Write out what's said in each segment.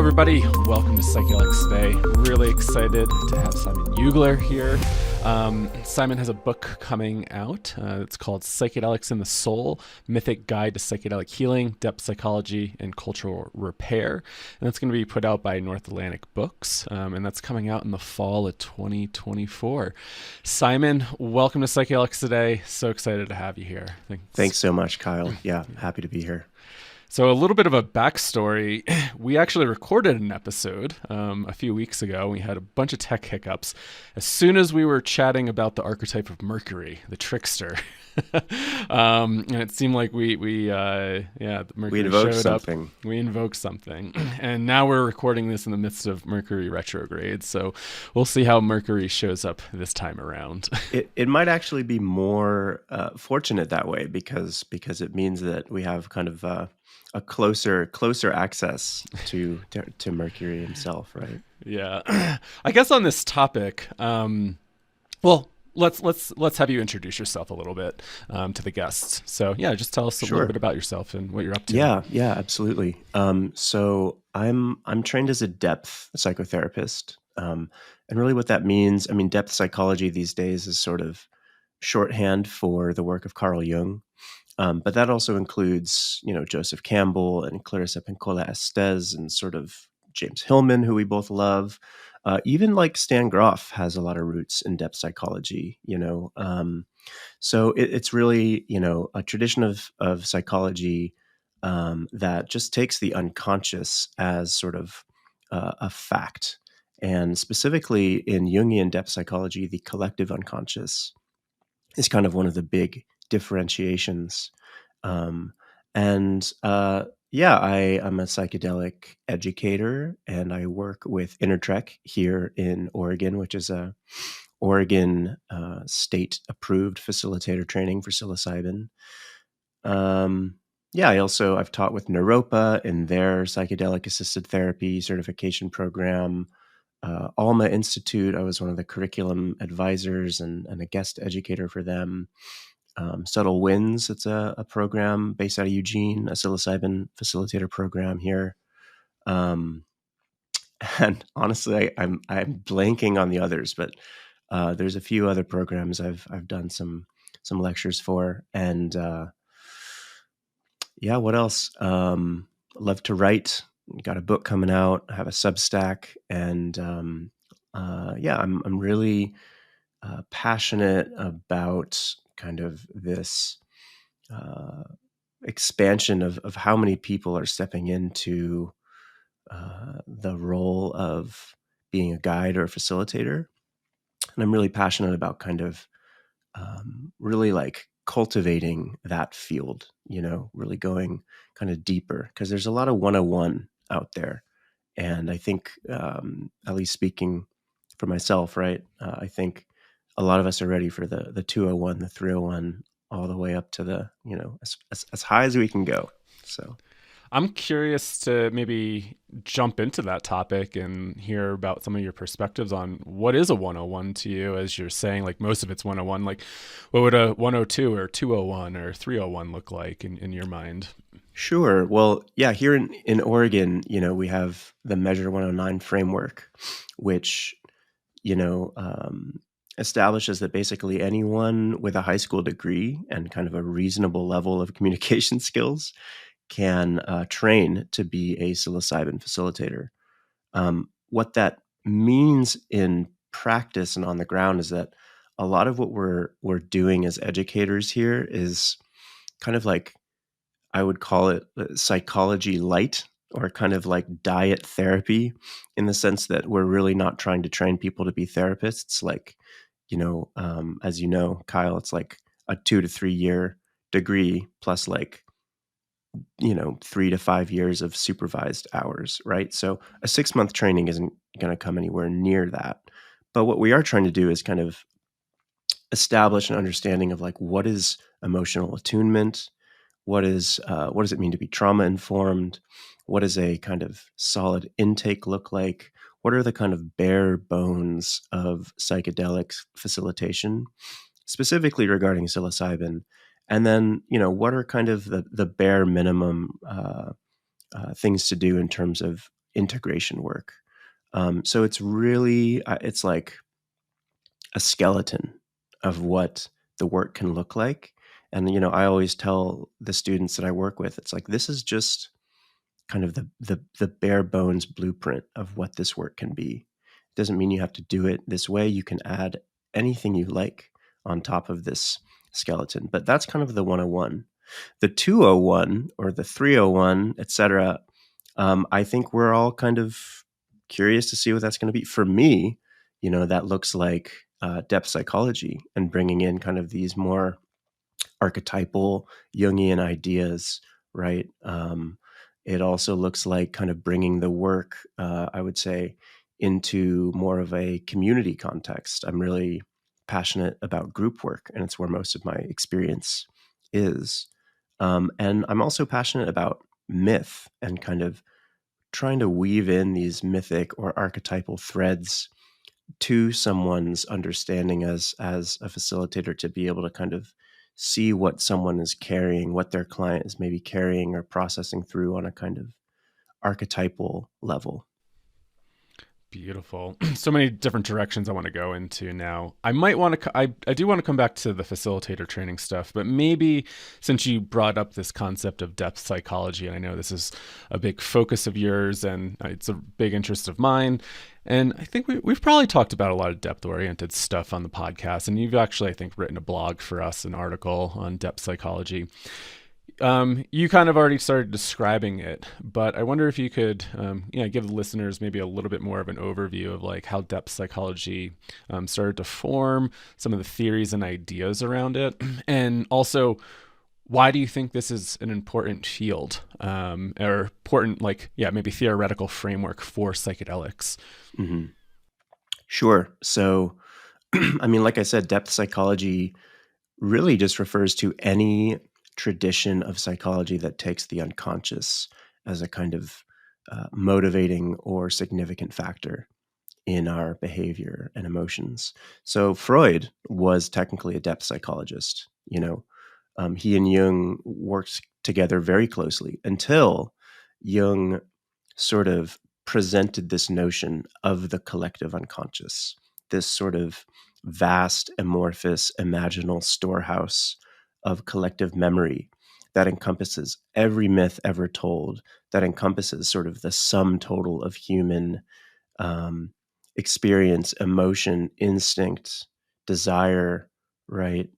everybody. Welcome to Psychedelics Today. Really excited to have Simon Yugler here. Simon has a book coming out. It's called Psychedelics the Soul, Mythic Guide to Psychedelic Healing, Depth Psychology, and Cultural Repair. And that's going to be put out by North Atlantic Books, and that's coming out in the fall of 2024. Simon, welcome to Psychedelics Today. So excited to have you here. Thanks so much, Kyle. Yeah, happy to be here. So a little bit of a backstory. We actually recorded an episode a few weeks ago. We had a bunch of tech hiccups. As soon as we were chatting about the archetype of Mercury, the Trickster, and it seemed like Mercury invoked showed something. up. We invoked something. And now we're recording this in the midst of Mercury retrograde. So we'll see how Mercury shows up this time around. It might actually be more fortunate that way because it means that we have kind of a closer access to Mercury himself, right? Yeah. I guess on this topic, well, let's have you introduce yourself a little bit to the guests. So yeah, just tell us a little bit about yourself and what you're up to. Yeah, absolutely. So I'm trained as a depth psychotherapist, and really what that means, I mean, depth psychology these days is sort of shorthand for the work of Carl Jung. But that also includes, Joseph Campbell and Clarissa Pinkola Estes and sort of James Hillman, who we both love. Even like Stan Groff has a lot of roots in depth psychology, So it's really, a tradition of psychology that just takes the unconscious as sort of a fact. And specifically in Jungian depth psychology, the collective unconscious is kind of one of the big differentiations. I'm a psychedelic educator, and I work with Intertrek here in Oregon, which is a Oregon state-approved facilitator training for psilocybin. I've taught with Naropa in their psychedelic-assisted therapy certification program. Alma Institute, I was one of the curriculum advisors and a guest educator for them. Subtle Winds, it's a program based out of Eugene, a psilocybin facilitator program here. And honestly, I'm blanking on the others, but there's a few other programs I've done some lectures for. And what else? Love to write. Got a book coming out. I have a Substack, and I'm really passionate about kind of this expansion of how many people are stepping into the role of being a guide or a facilitator. And I'm really passionate about kind of really like cultivating that field, really going kind of deeper, because there's a lot of 101 out there. And I think, at least speaking for myself, right, I think a lot of us are ready for the 201, the 301, all the way up to the, as high as we can go. So I'm curious to maybe jump into that topic and hear about some of your perspectives on what is a 101 to you, as you're saying, like most of it's 101. Like what would a 102 or 201 or 301 look like in your mind? Sure. Well, yeah, here in Oregon, we have the Measure 109 framework, which, establishes that basically anyone with a high school degree and kind of a reasonable level of communication skills can train to be a psilocybin facilitator. What that means in practice and on the ground is that a lot of what we're doing as educators here is kind of like, I would call it psychology light, or kind of like diet therapy, in the sense that we're really not trying to train people to be therapists. Like, as you know, Kyle, it's like a 2 to 3 year degree plus like, 3 to 5 years of supervised hours, right? So a 6-month training isn't going to come anywhere near that. But what we are trying to do is kind of establish an understanding of like, what is emotional attunement? What does it mean to be trauma informed? What does a kind of solid intake look like? What are the kind of bare bones of psychedelic facilitation, specifically regarding psilocybin? And then, what are kind of the bare minimum things to do in terms of integration work. So it's really, it's like a skeleton of what the work can look like. And, I always tell the students that I work with, it's like, this is just kind of the bare bones blueprint of what this work can be. It doesn't mean you have to do it this way. You can add anything you like on top of this skeleton, but that's kind of the 101. The 201 or the 301, etc. I think we're all kind of curious to see what that's going to be. For me, that looks like depth psychology and bringing in kind of these more archetypal Jungian ideas, right? It also looks like kind of bringing the work, I would say, into more of a community context. I'm really passionate about group work, and it's where most of my experience is. And I'm also passionate about myth and kind of trying to weave in these mythic or archetypal threads to someone's understanding as a facilitator, to be able to kind of see what someone is carrying, what their client is maybe carrying or processing through on a kind of archetypal level. Beautiful. So many different directions I want to go into now. I might want to, I do want to come back to the facilitator training stuff, but maybe since you brought up this concept of depth psychology, and I know this is a big focus of yours and it's a big interest of mine. And I think we've probably talked about a lot of depth oriented stuff on the podcast. And you've actually, I think, written a blog for us, an article on depth psychology. You kind of already started describing it, but I wonder if you could, give the listeners maybe a little bit more of an overview of like how depth psychology started to form, some of the theories and ideas around it, and also why do you think this is an important field, or important, maybe theoretical framework for psychedelics? Mm-hmm. Sure. So, I mean, like I said, depth psychology really just refers to any tradition of psychology that takes the unconscious as a kind of motivating or significant factor in our behavior and emotions. So Freud was technically a depth psychologist. He and Jung worked together very closely until Jung sort of presented this notion of the collective unconscious, this sort of vast, amorphous, imaginal storehouse of collective memory that encompasses every myth ever told, that encompasses sort of the sum total of human experience, emotion, instinct, desire, right?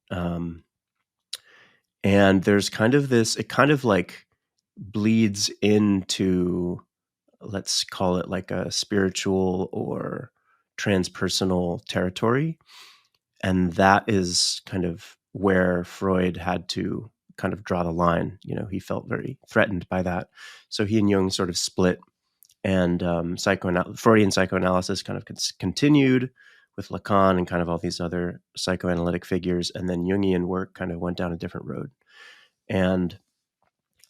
And there's kind of this, it kind of like bleeds into, let's call it like a spiritual or transpersonal territory. And that is kind of where Freud had to kind of draw the line. He felt very threatened by that. So he and Jung sort of split, and Freudian psychoanalysis kind of continued with Lacan and kind of all these other psychoanalytic figures. And then Jungian work kind of went down a different road. And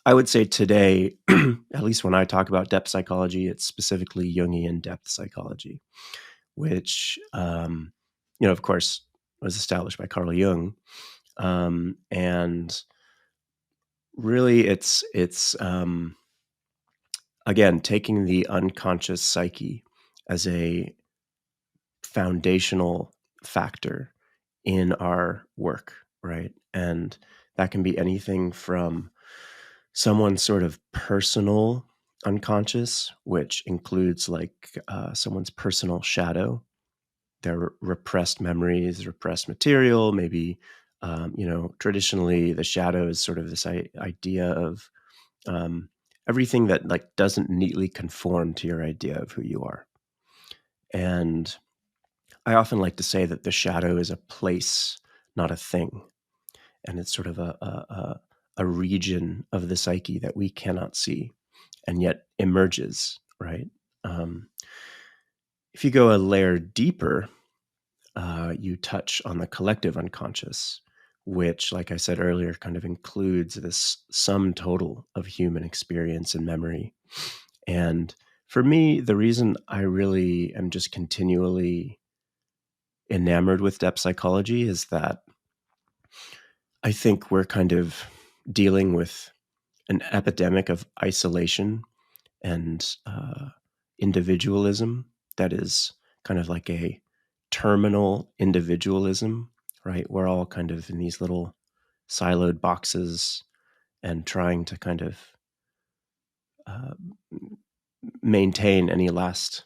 I would say today, at least when I talk about depth psychology, it's specifically Jungian depth psychology, which, of course, was established by Carl Jung. And really it's again, taking the unconscious psyche as a foundational factor in our work, right? And that can be anything from someone's sort of personal unconscious, which includes like someone's personal shadow, their repressed memories, repressed material. Maybe, traditionally the shadow is sort of this idea of everything that like doesn't neatly conform to your idea of who you are. And I often like to say that the shadow is a place, not a thing. And it's sort of a region of the psyche that we cannot see and yet emerges, right? If you go a layer deeper, you touch on the collective unconscious, which, like I said earlier, kind of includes this sum total of human experience and memory. And for me, the reason I really am just continually enamored with depth psychology is that I think we're kind of dealing with an epidemic of isolation and hyper-individualism that is kind of like a terminal individualism, right? We're all kind of in these little siloed boxes and trying to kind of uh, maintain any last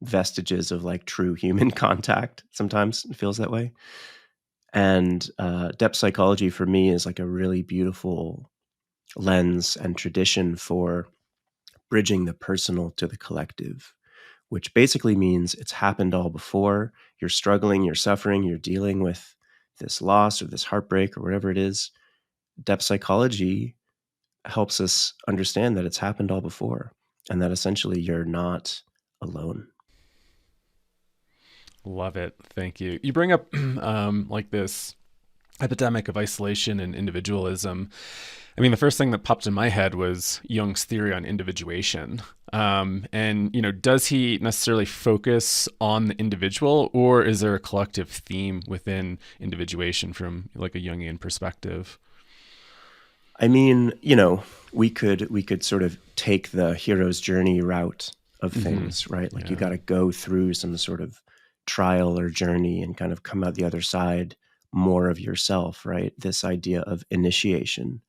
vestiges of like true human contact. Sometimes it feels that way. And depth psychology for me is like a really beautiful lens and tradition for bridging the personal to the collective, which basically means it's happened all before. You're struggling, you're suffering, you're dealing with this loss or this heartbreak or whatever it is. Depth psychology helps us understand that it's happened all before and that essentially you're not alone. Love it. Thank you. You bring up like this epidemic of isolation and individualism. I mean, the first thing that popped in my head was Jung's theory on individuation. And, does he necessarily focus on the individual, or is there a collective theme within individuation from like a Jungian perspective? I mean, we could sort of take the hero's journey route of things, right? Like you got to go through some sort of trial or journey and kind of come out the other side more of yourself, right? This idea of initiation.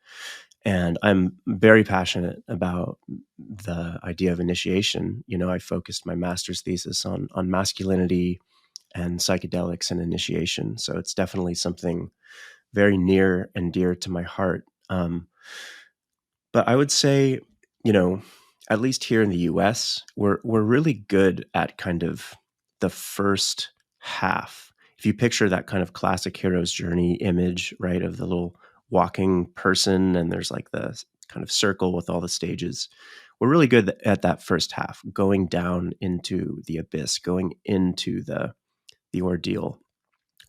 And I'm very passionate about the idea of initiation. I focused my master's thesis on masculinity and psychedelics and initiation. So it's definitely something very near and dear to my heart. But I would say, at least here in the US, we're really good at kind of the first half. If you picture that kind of classic hero's journey image, right, of the little walking person and there's like the kind of circle with all the stages, we're really good at that first half, going down into the abyss, going into the ordeal.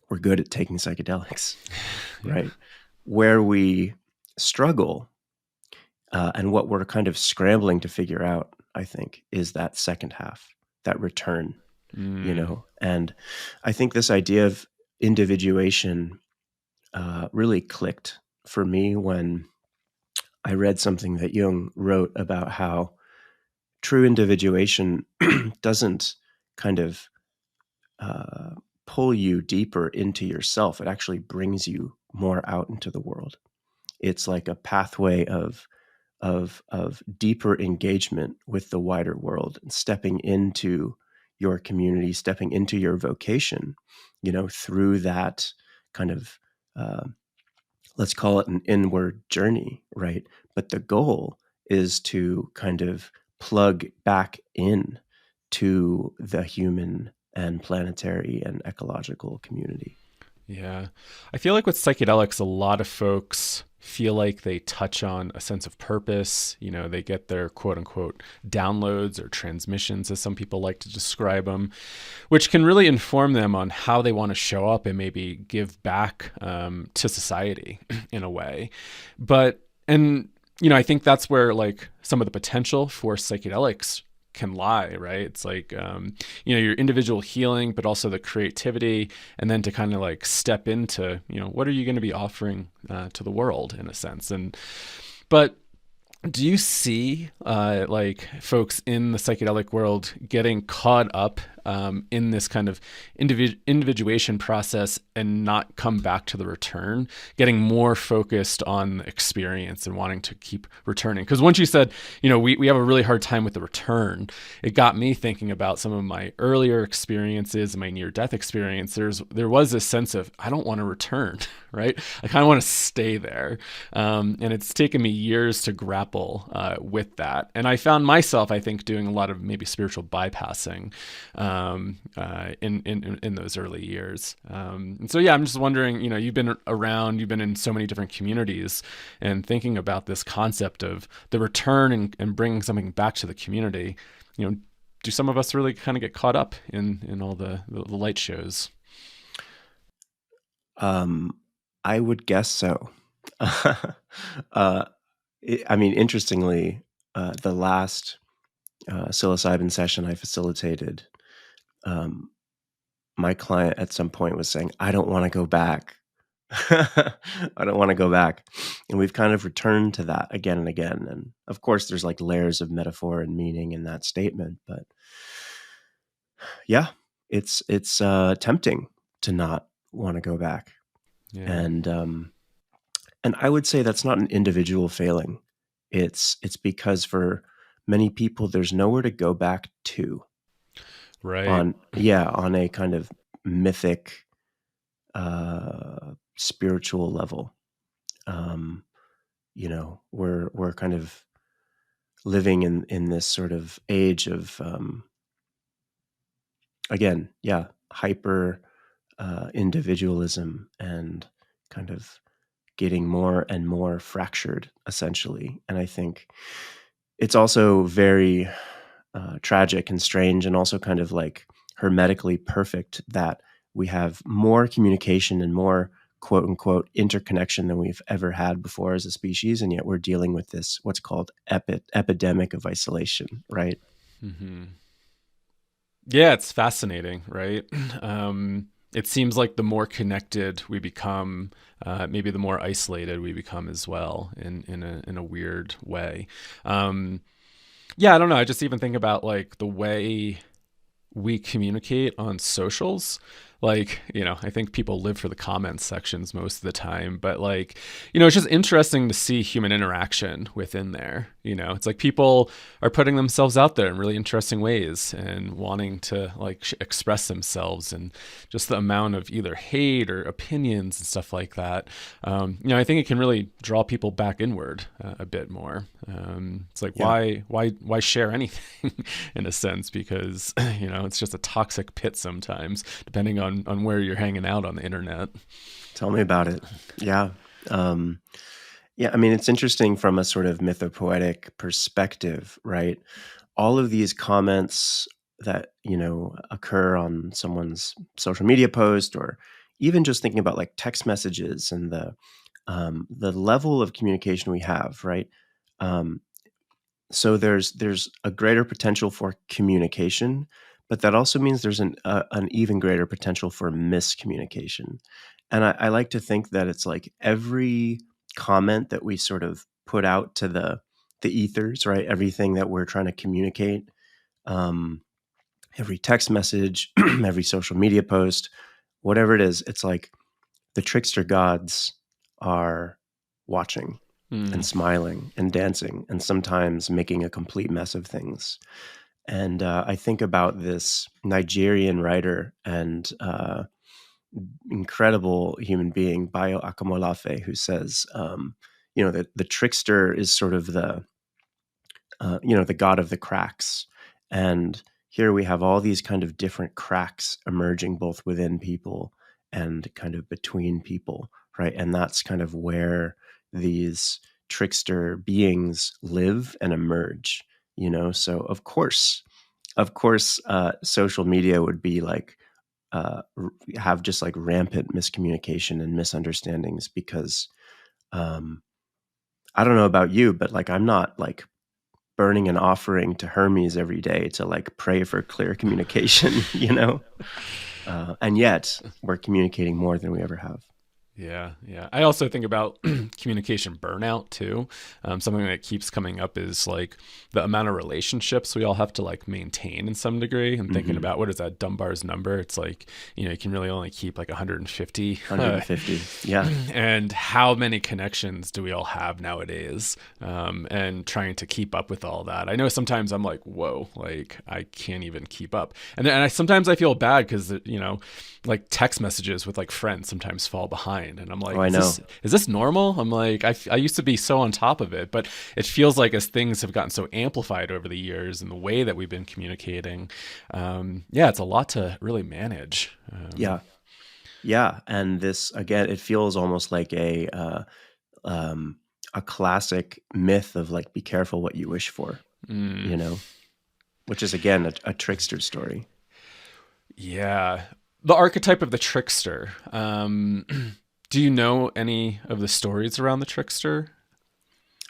We're good at taking psychedelics, right? Where we struggle and what we're kind of scrambling to figure out, I think, is that second half, that return, and I think this idea of individuation really clicked for me when I read something that Jung wrote about how true individuation doesn't kind of pull you deeper into yourself. It actually brings you more out into the world. It's like a pathway of deeper engagement with the wider world and stepping into your community, stepping into your vocation, through that kind of, let's call it an inward journey, right? But the goal is to kind of plug back in to the human and planetary and ecological community. Yeah. I feel like with psychedelics, a lot of folks feel like they touch on a sense of purpose. They get their quote unquote downloads or transmissions, as some people like to describe them, which can really inform them on how they want to show up and maybe give back to society in a way. I think that's where like some of the potential for psychedelics can lie, right? It's like, your individual healing, but also the creativity, and then to kind of like step into, what are you going to be offering to the world in a sense? But do you see like folks in the psychedelic world getting caught up in this kind of individuation process and not come back to the return, getting more focused on the experience and wanting to keep returning? Because once you said, we have a really hard time with the return, it got me thinking about some of my earlier experiences, my near-death experiences. There was this sense of, I don't want to return, right? I kind of want to stay there. And it's taken me years to grapple with that. And I found myself, I think, doing a lot of maybe spiritual bypassing in those early years. And so, I'm just wondering, you've been around, you've been in so many different communities, and thinking about this concept of the return and bringing something back to the community. Do some of us really kind of get caught up in all the light shows? I would guess so. Interestingly, the last psilocybin session I facilitated, my client at some point was saying, I don't want to go back. I don't want to go back. And we've kind of returned to that again and again. And of course, there's like layers of metaphor and meaning in that statement. But yeah, it's tempting to not want to go back. Yeah. And I would say that's not an individual failing. It's because for many people, there's nowhere to go back to Right. on a kind of mythic, spiritual level. Um, we're kind of living in this sort of age of again, yeah, hyper individualism and kind of getting more and more fractured, essentially. And I think it's also very tragic and strange, and also kind of like hermetically perfect that we have more communication and more quote unquote interconnection than we've ever had before as a species, and yet we're dealing with this what's called epidemic of isolation, right? Hmm. Yeah, it's fascinating, right? It seems like the more connected we become, maybe the more isolated we become as well, in a weird way. Um, yeah, I don't know. I just even think about like the way we communicate on socials. Like, I think people live for the comments sections most of the time, but like, it's just interesting to see human interaction within there. It's like people are putting themselves out there in really interesting ways and wanting to like express themselves, and just the amount of either hate or opinions and stuff like that. I think it can really draw people back inward a bit more. It's like, Yeah. why share anything in a sense? Because, it's just a toxic pit sometimes, depending on where you're hanging out on the internet. Tell me about it. Yeah. Yeah, I mean, it's interesting from a sort of mythopoetic perspective, right? All of these comments that, occur on someone's social media post, or even just thinking about like text messages and the level of communication we have, right? Um, so there's a greater potential for communication, but that also means there's an even greater potential for miscommunication. And I like to think that it's like every comment that we sort of put out to the ethers, right? Everything that we're trying to communicate, um, every text message, every social media post, whatever it is, it's like the trickster gods are watching Mm. and smiling and dancing and sometimes making a complete mess of things. And I think about this Nigerian writer and incredible human being, Bayo Akamolafe, who says, that the trickster is sort of the god of the cracks. And here we have all these kind of different cracks emerging both within people and kind of between people, right? And that's kind of where these trickster beings live and emerge, So of course, social media would be like, have just like rampant miscommunication and misunderstandings because um, I don't know about you, but like I'm not like burning an offering to Hermes every day to like pray for clear communication, and yet we're communicating more than we ever have. Yeah, yeah. I also think about communication burnout too. Something that keeps coming up is like the amount of relationships we all have to like maintain in some degree. And thinking Hmm. about what is that Dunbar's number? It's like, you can really only keep like 150. 150. Yeah. And how many connections do we all have nowadays? And trying to keep up with all that. I know sometimes I'm like, whoa, like I can't even keep up. And sometimes I feel bad because, like text messages with like friends sometimes fall behind, and I'm Oh, like, I know. is this normal? I'm like, I used to be so on top of it, but it feels like as things have gotten so amplified over the years and the way that we've been communicating, yeah, it's a lot to really manage. Yeah. Yeah. And this, again, it feels almost like um, a classic myth of like, be careful what you wish for, Mm, you know, which is again a trickster story. yeah, the archetype of the trickster. Do you know any of the stories around the trickster?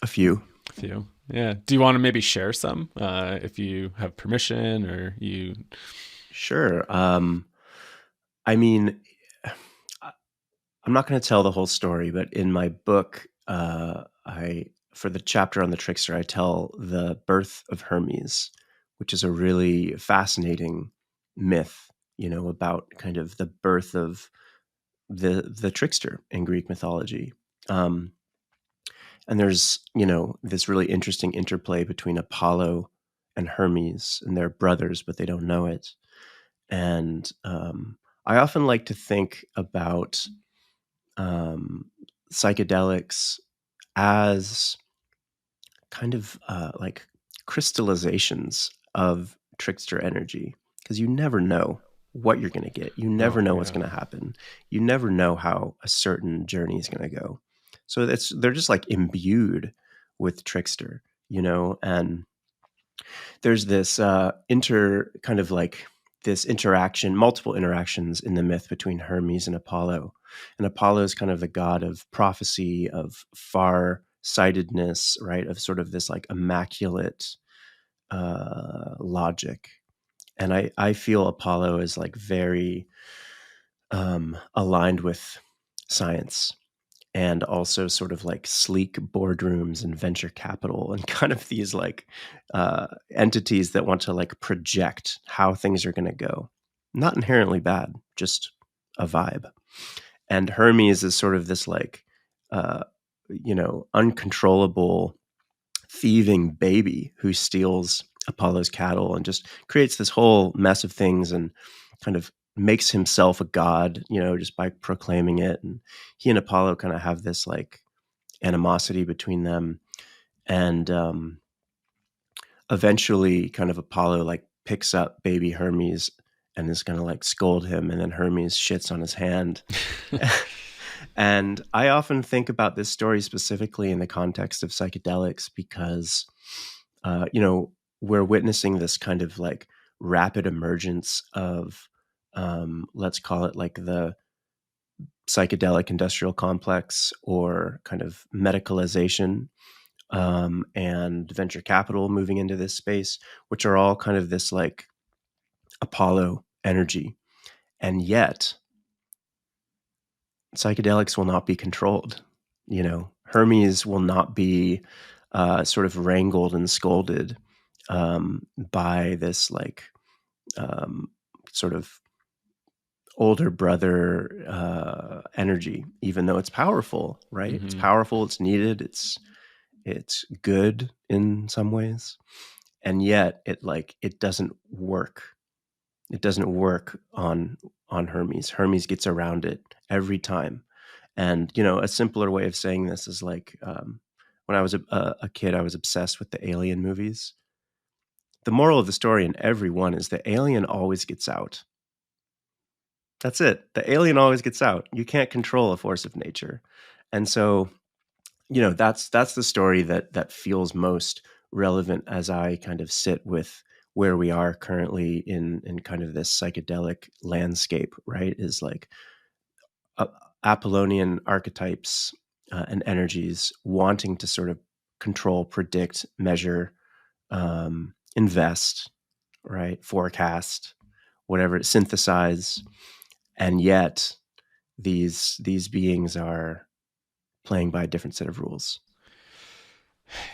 A few. A few. Yeah. Do you want to maybe share some, if you have permission, or you? Sure. I mean, I'm not going to tell the whole story, but in my book, I for the chapter on the trickster, I tell the birth of Hermes, which is a really fascinating myth, about kind of the birth of the trickster in Greek mythology. Um, and there's, this really interesting interplay between Apollo and Hermes, and they're brothers, but they don't know it. And I often like to think about psychedelics as kind of like crystallizations of trickster energy, because you never know what you're going to get. You never Oh, know what's yeah. going to happen. You never know how a certain journey is going to go. So they're just like imbued with trickster, and there's this this interaction, multiple interactions in the myth between Hermes and Apollo. And Apollo is kind of the god of prophecy, of far-sightedness, right? Of sort of this like immaculate logic. And I feel Apollo is like very aligned with science, and also sort of like sleek boardrooms and venture capital, and kind of these like entities that want to like project how things are going to go. Not inherently bad, just a vibe. And Hermes is sort of this like, uncontrollable thieving baby who steals Apollo's cattle and just creates this whole mess of things, and kind of makes himself a god, just by proclaiming it. And he and Apollo kind of have this like animosity between them. And eventually kind of Apollo like picks up baby Hermes and is going to like scold him. And then Hermes shits on his hand. And I often think about this story specifically in the context of psychedelics, because, we're witnessing this kind of like rapid emergence of, let's call it like the psychedelic industrial complex, or kind of medicalization, and venture capital moving into this space, which are all kind of this like Apollo energy. And yet, psychedelics will not be controlled. Hermes will not be sort of wrangled and scolded by this like sort of older brother energy, even though it's powerful, right? It's Mm-hmm. powerful. It's needed. It's good in some ways, and yet it doesn't work. It doesn't work on Hermes. Hermes gets around it every time. And a simpler way of saying this is like, when I was a kid, I was obsessed with the Alien movies. The moral of the story in every one is the alien always gets out. That's it. The alien always gets out. You can't control a force of nature. And so, that's the story that feels most relevant as I kind of sit with where we are currently in kind of this psychedelic landscape, right? Is like uh, Apollonian archetypes and energies wanting to sort of control, predict, measure, invest, right? Forecast, whatever, synthesize. And yet these beings are playing by a different set of rules.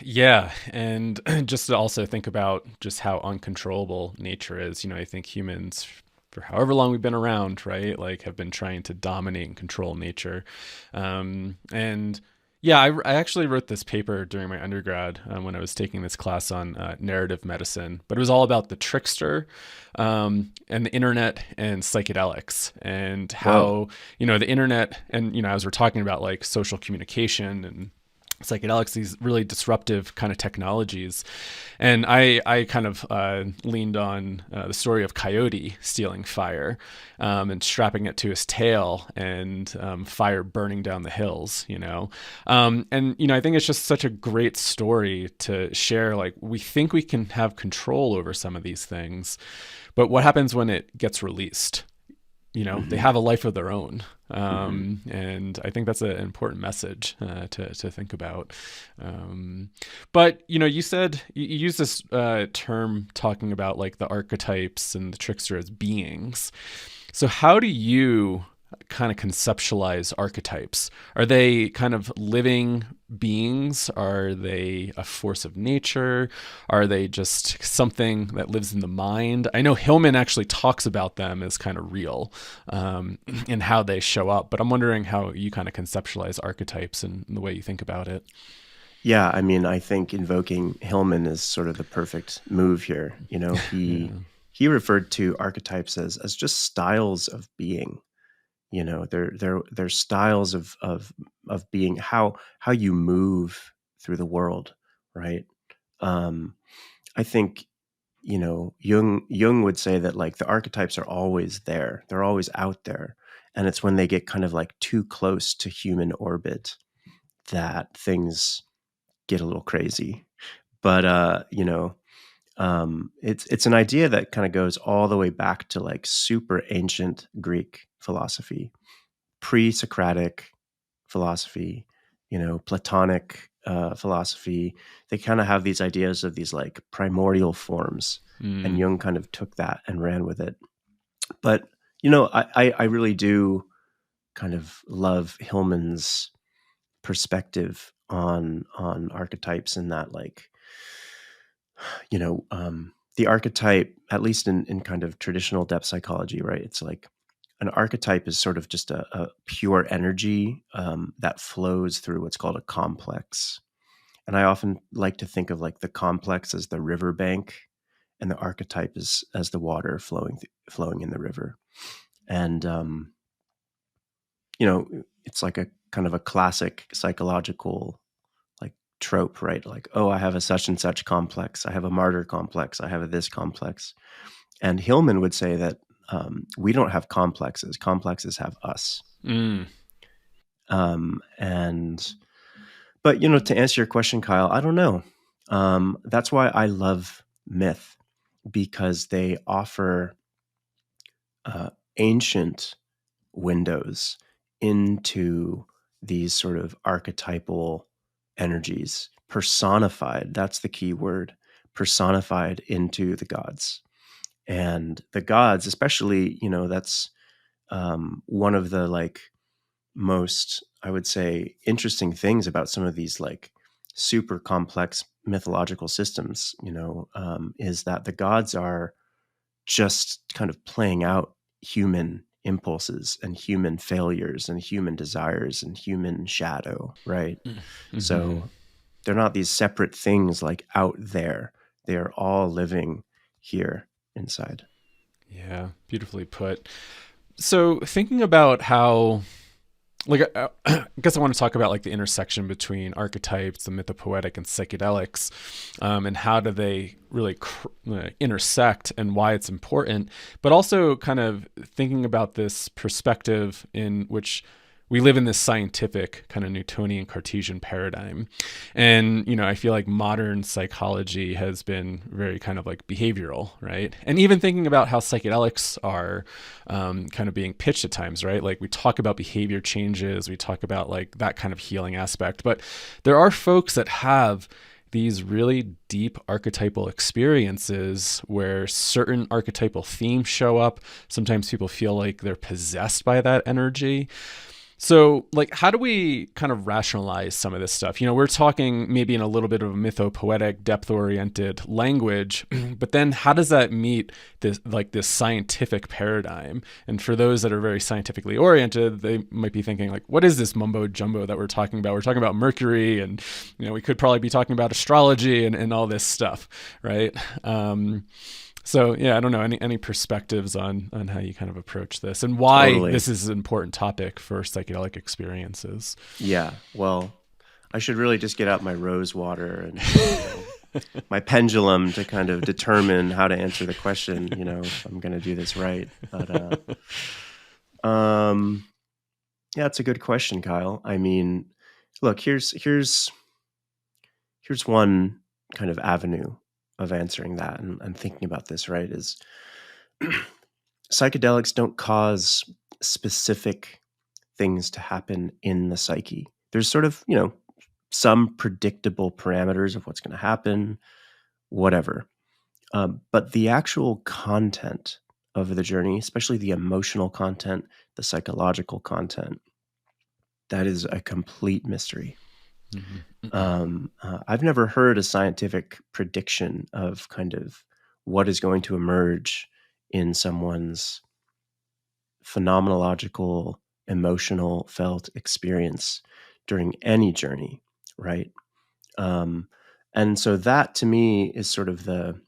Yeah, and just to also think about just how uncontrollable nature is. I think humans, for however long we've been around, right, like have been trying to dominate and control nature. And yeah, I actually wrote this paper during my undergrad when I was taking this class on narrative medicine, but it was all about the trickster and the internet and psychedelics, and Whoa. how, the internet and, as we're talking about like social communication and psychedelics, these really disruptive kind of technologies. And I kind of leaned on the story of Coyote stealing fire and strapping it to his tail, and fire burning down the hills, and, I think it's just such a great story to share. Like, we think we can have control over some of these things, but what happens when it gets released? They have a life of their own. And I think that's an important message to think about. But, you said you used this term talking about like the archetypes and the trickster as beings. So how do you kind of conceptualize archetypes? Are they kind of living beings? Are they a force of nature? Are they just something that lives in the mind? I know Hillman actually talks about them as kind of real in how they show up, but I'm wondering how you kind of conceptualize archetypes and the way you think about it. Yeah, I mean, I think invoking Hillman is sort of the perfect move here. Yeah. He referred to archetypes as just styles of being. They're styles of being, how you move through the world, right? I think Jung would say that like the archetypes are always there. They're always out there, and it's when they get kind of like too close to human orbit that things get a little crazy. But it's an idea that kind of goes all the way back to like super ancient Greek philosophy, pre-Socratic philosophy, Platonic philosophy. They kind of have these ideas of these like primordial forms, and Jung kind of took that and ran with it. But I really do kind of love Hillman's perspective on archetypes, and that like the archetype, at least in kind of traditional depth psychology, right? It's like an archetype is sort of just a pure energy that flows through what's called a complex. And I often like to think of like the complex as the riverbank, and the archetype as the water flowing in the river. And it's like a kind of a classic psychological like trope, right? Like, oh, I have a such and such complex. I have a martyr complex. I have a this complex. And Hillman would say that we don't have complexes. Complexes have us. But to answer your question, Kyle, I don't know. That's why I love myth, because they offer ancient windows into these sort of archetypal energies, personified. That's the key word, personified into the gods. And the gods, especially, that's one of the like most, I would say, interesting things about some of these like super complex mythological systems, is that the gods are just kind of playing out human impulses and human failures and human desires and human shadow, right? Mm-hmm. So they're not these separate things like out there. They are all living here inside. Yeah, beautifully put. So thinking about how, like, I guess I want to talk about like the intersection between archetypes, the mythopoetic, and psychedelics, and how do they really intersect and why it's important, but also kind of thinking about this perspective in which we live in this scientific kind of Newtonian Cartesian paradigm. And, I feel like modern psychology has been very kind of like behavioral, right? And even thinking about how psychedelics are kind of being pitched at times, right? Like we talk about behavior changes, we talk about like that kind of healing aspect, but there are folks that have these really deep archetypal experiences where certain archetypal themes show up. Sometimes people feel like they're possessed by that energy. So, like, how do we kind of rationalize some of this stuff? We're talking maybe in a little bit of a mythopoetic, depth-oriented language, but then how does that meet this scientific paradigm? And for those that are very scientifically oriented, they might be thinking like, what is this mumbo jumbo that we're talking about? We're talking about Mercury, and we could probably be talking about astrology and all this stuff, right? So yeah, I don't know, any perspectives on how you kind of approach this and why Totally. This is an important topic for psychedelic experiences. Yeah, well, I should really just get out my rose water and my pendulum to kind of determine how to answer the question, if I'm going to do this right. But yeah, it's a good question, Kyle. I mean, look, here's one kind of avenue of answering that and thinking about this, right? Is psychedelics don't cause specific things to happen in the psyche. There's sort of, some predictable parameters of what's going to happen, whatever. But the actual content of the journey, especially the emotional content, the psychological content, that is a complete mystery. I've never heard a scientific prediction of kind of what is going to emerge in someone's phenomenological, emotional, felt experience during any journey, right? And so that to me is sort of the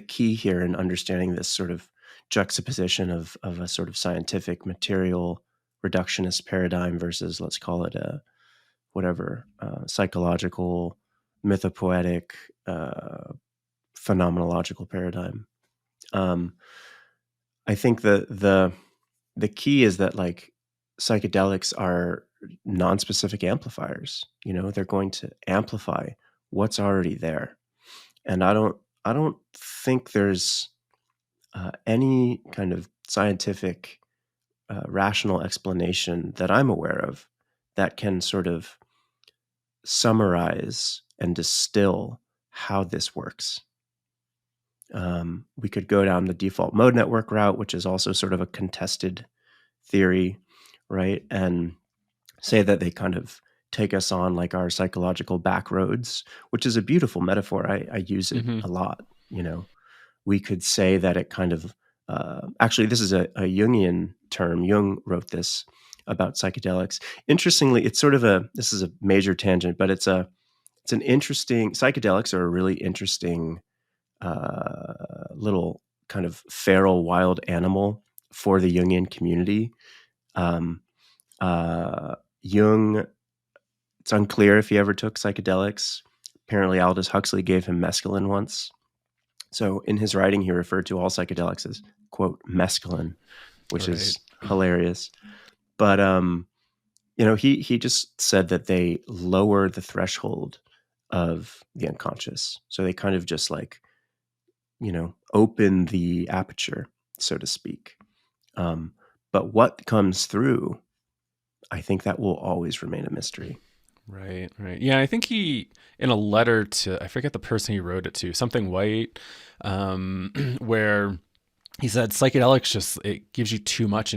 key here in understanding this sort of juxtaposition of a sort of scientific material reductionist paradigm versus, let's call it a whatever, psychological, mythopoetic, phenomenological paradigm. I think the key is that like psychedelics are non-specific amplifiers. You know, they're going to amplify what's already there, and I don't think there's any kind of scientific, rational explanation that I'm aware of that can sort of summarize and distill how this works. We could go down the default mode network route, which is also sort of a contested theory, right? And say that they kind of take us on like our psychological back roads, which is a beautiful metaphor. I use it a lot. You know, we could say that it kind of, actually, this is a Jungian term. Jung wrote this about psychedelics. Interestingly, it's sort of this is a major tangent, but it's an interesting, psychedelics are a really interesting little kind of feral wild animal for the Jungian community. Jung, it's unclear if he ever took psychedelics. Apparently Aldous Huxley gave him mescaline once. So in his writing, he referred to all psychedelics as, quote, mescaline, which is hilarious. But, you know, he just said that they lower the threshold of the unconscious. So they kind of just like, you know, open the aperture, so to speak. But what comes through, I think that will always remain a mystery. Right. Yeah, I think he, in a letter to, I forget the person he wrote it to, something white, where he said psychedelics just, it gives you too much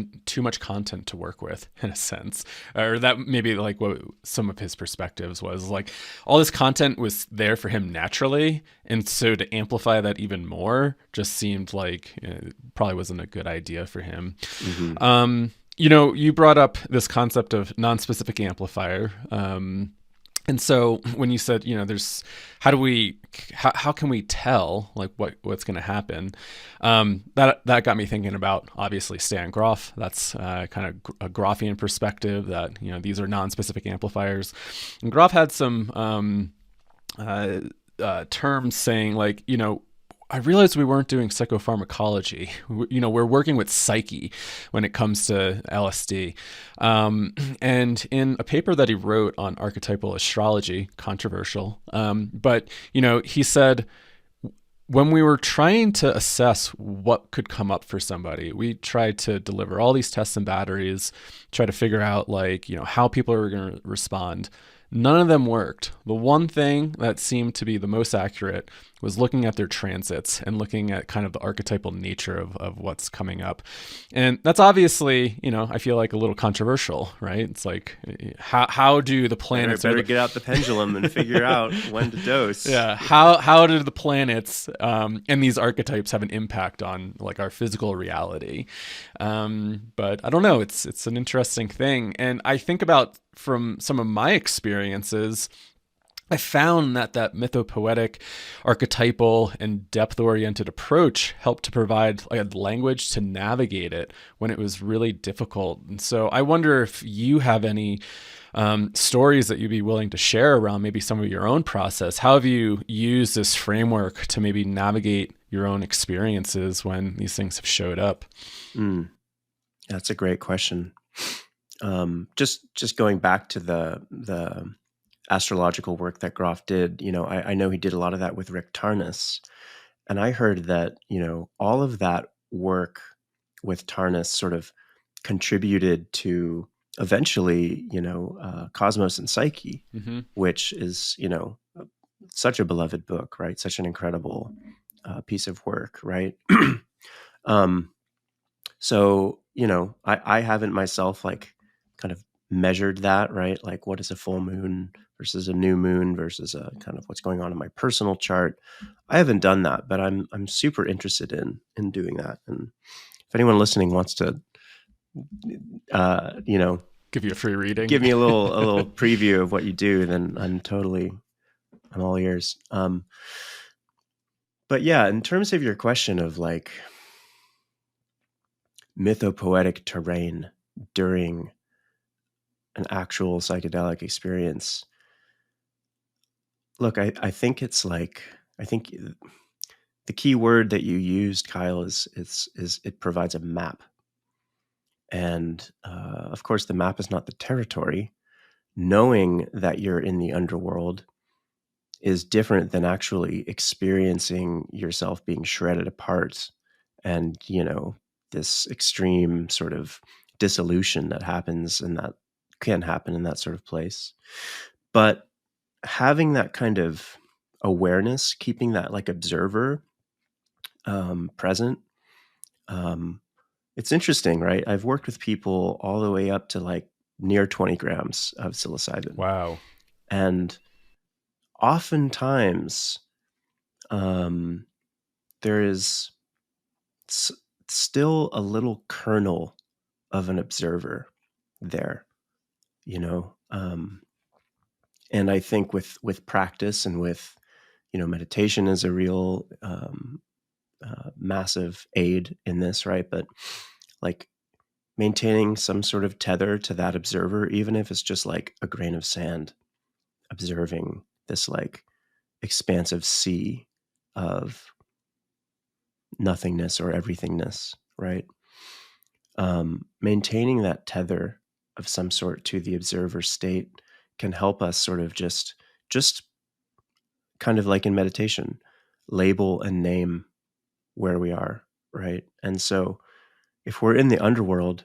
content to work with, in a sense. Or that maybe like what some of his perspectives was, like all this content was there for him naturally, and so to amplify that even more just seemed like it probably wasn't a good idea for him. You know, you brought up this concept of non-specific amplifier. And so when you said, you know, there's, how can we tell like what's going to happen? That got me thinking about obviously Stan Grof. That's kind of a Grofian perspective that, you know, these are non-specific amplifiers. And Grof had some terms saying like, you know, I realized we weren't doing psychopharmacology. You know, we're working with psyche when it comes to LSD. And in a paper that he wrote on archetypal astrology, controversial, but, you know, he said, when we were trying to assess what could come up for somebody, we tried to deliver all these tests and batteries, try to figure out like, you know, how people are going to respond. None of them worked. The one thing that seemed to be the most accurate was looking at their transits and looking at kind of the archetypal nature of what's coming up. And that's obviously, you know, I feel like a little controversial, right? It's like, how do the planets... Better get out the pendulum and figure out when to dose. Yeah. How do the planets and these archetypes have an impact on like our physical reality? But I don't know. It's an interesting thing. And I think about from some of my experiences, I found that mythopoetic, archetypal, and depth-oriented approach helped to provide like a language to navigate it when it was really difficult. And so I wonder if you have any stories that you'd be willing to share around maybe some of your own process. How have you used this framework to maybe navigate your own experiences when these things have showed up? That's a great question. Just going back to the astrological work that Grof did, you know, I know he did a lot of that with Rick Tarnas, and I heard that, you know, all of that work with Tarnas sort of contributed to eventually, you know, Cosmos and Psyche, which is, you know, such a beloved book, right? Such an incredible piece of work, right? So, I haven't myself like kind of measured that, right? Like what is a full moon versus a new moon versus a kind of what's going on in my personal chart. I haven't done that, but I'm super interested in doing that. And if anyone listening wants to, Give you a free reading. give me a little preview of what you do, then I'm all ears. But yeah, in terms of your question of like mythopoetic terrain during an actual psychedelic experience, look, I think it's like, I think the key word that you used, Kyle, is it provides a map. And of course, the map is not the territory. Knowing that you're in the underworld is different than actually experiencing yourself being shredded apart and, this extreme sort of dissolution that happens and that can happen in that sort of place. But having that kind of awareness, keeping that like observer present, it's interesting, right? I've worked with people all the way up to like near 20 grams of psilocybin. Wow. And oftentimes, there is still a little kernel of an observer there, and I think with practice and with, meditation is a real massive aid in this, right? But like maintaining some sort of tether to that observer, even if it's just like a grain of sand, observing this like expansive sea of nothingness or everythingness, right? Maintaining that tether of some sort to the observer state can help us sort of just kind of like in meditation, label and name where we are, right? And so if we're in the underworld,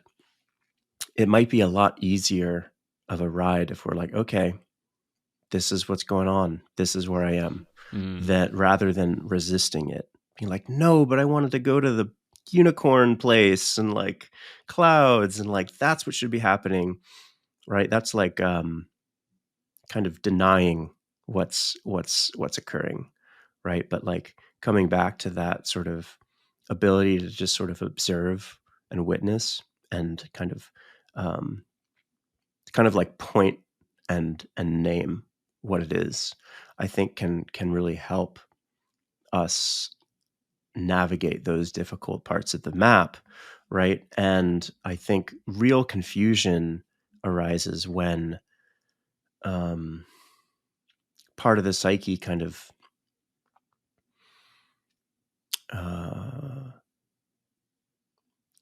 it might be a lot easier of a ride if we're like, okay, this is what's going on. This is where I am. That rather than resisting it, being like, no, but I wanted to go to the unicorn place and like clouds and like that's what should be happening, right? That's like kind of denying what's occurring, right? But like coming back to that sort of ability to just sort of observe and witness and kind of like point and name what it is, I think can really help us navigate those difficult parts of the map, right? And I think real confusion arises when part of the psyche kind of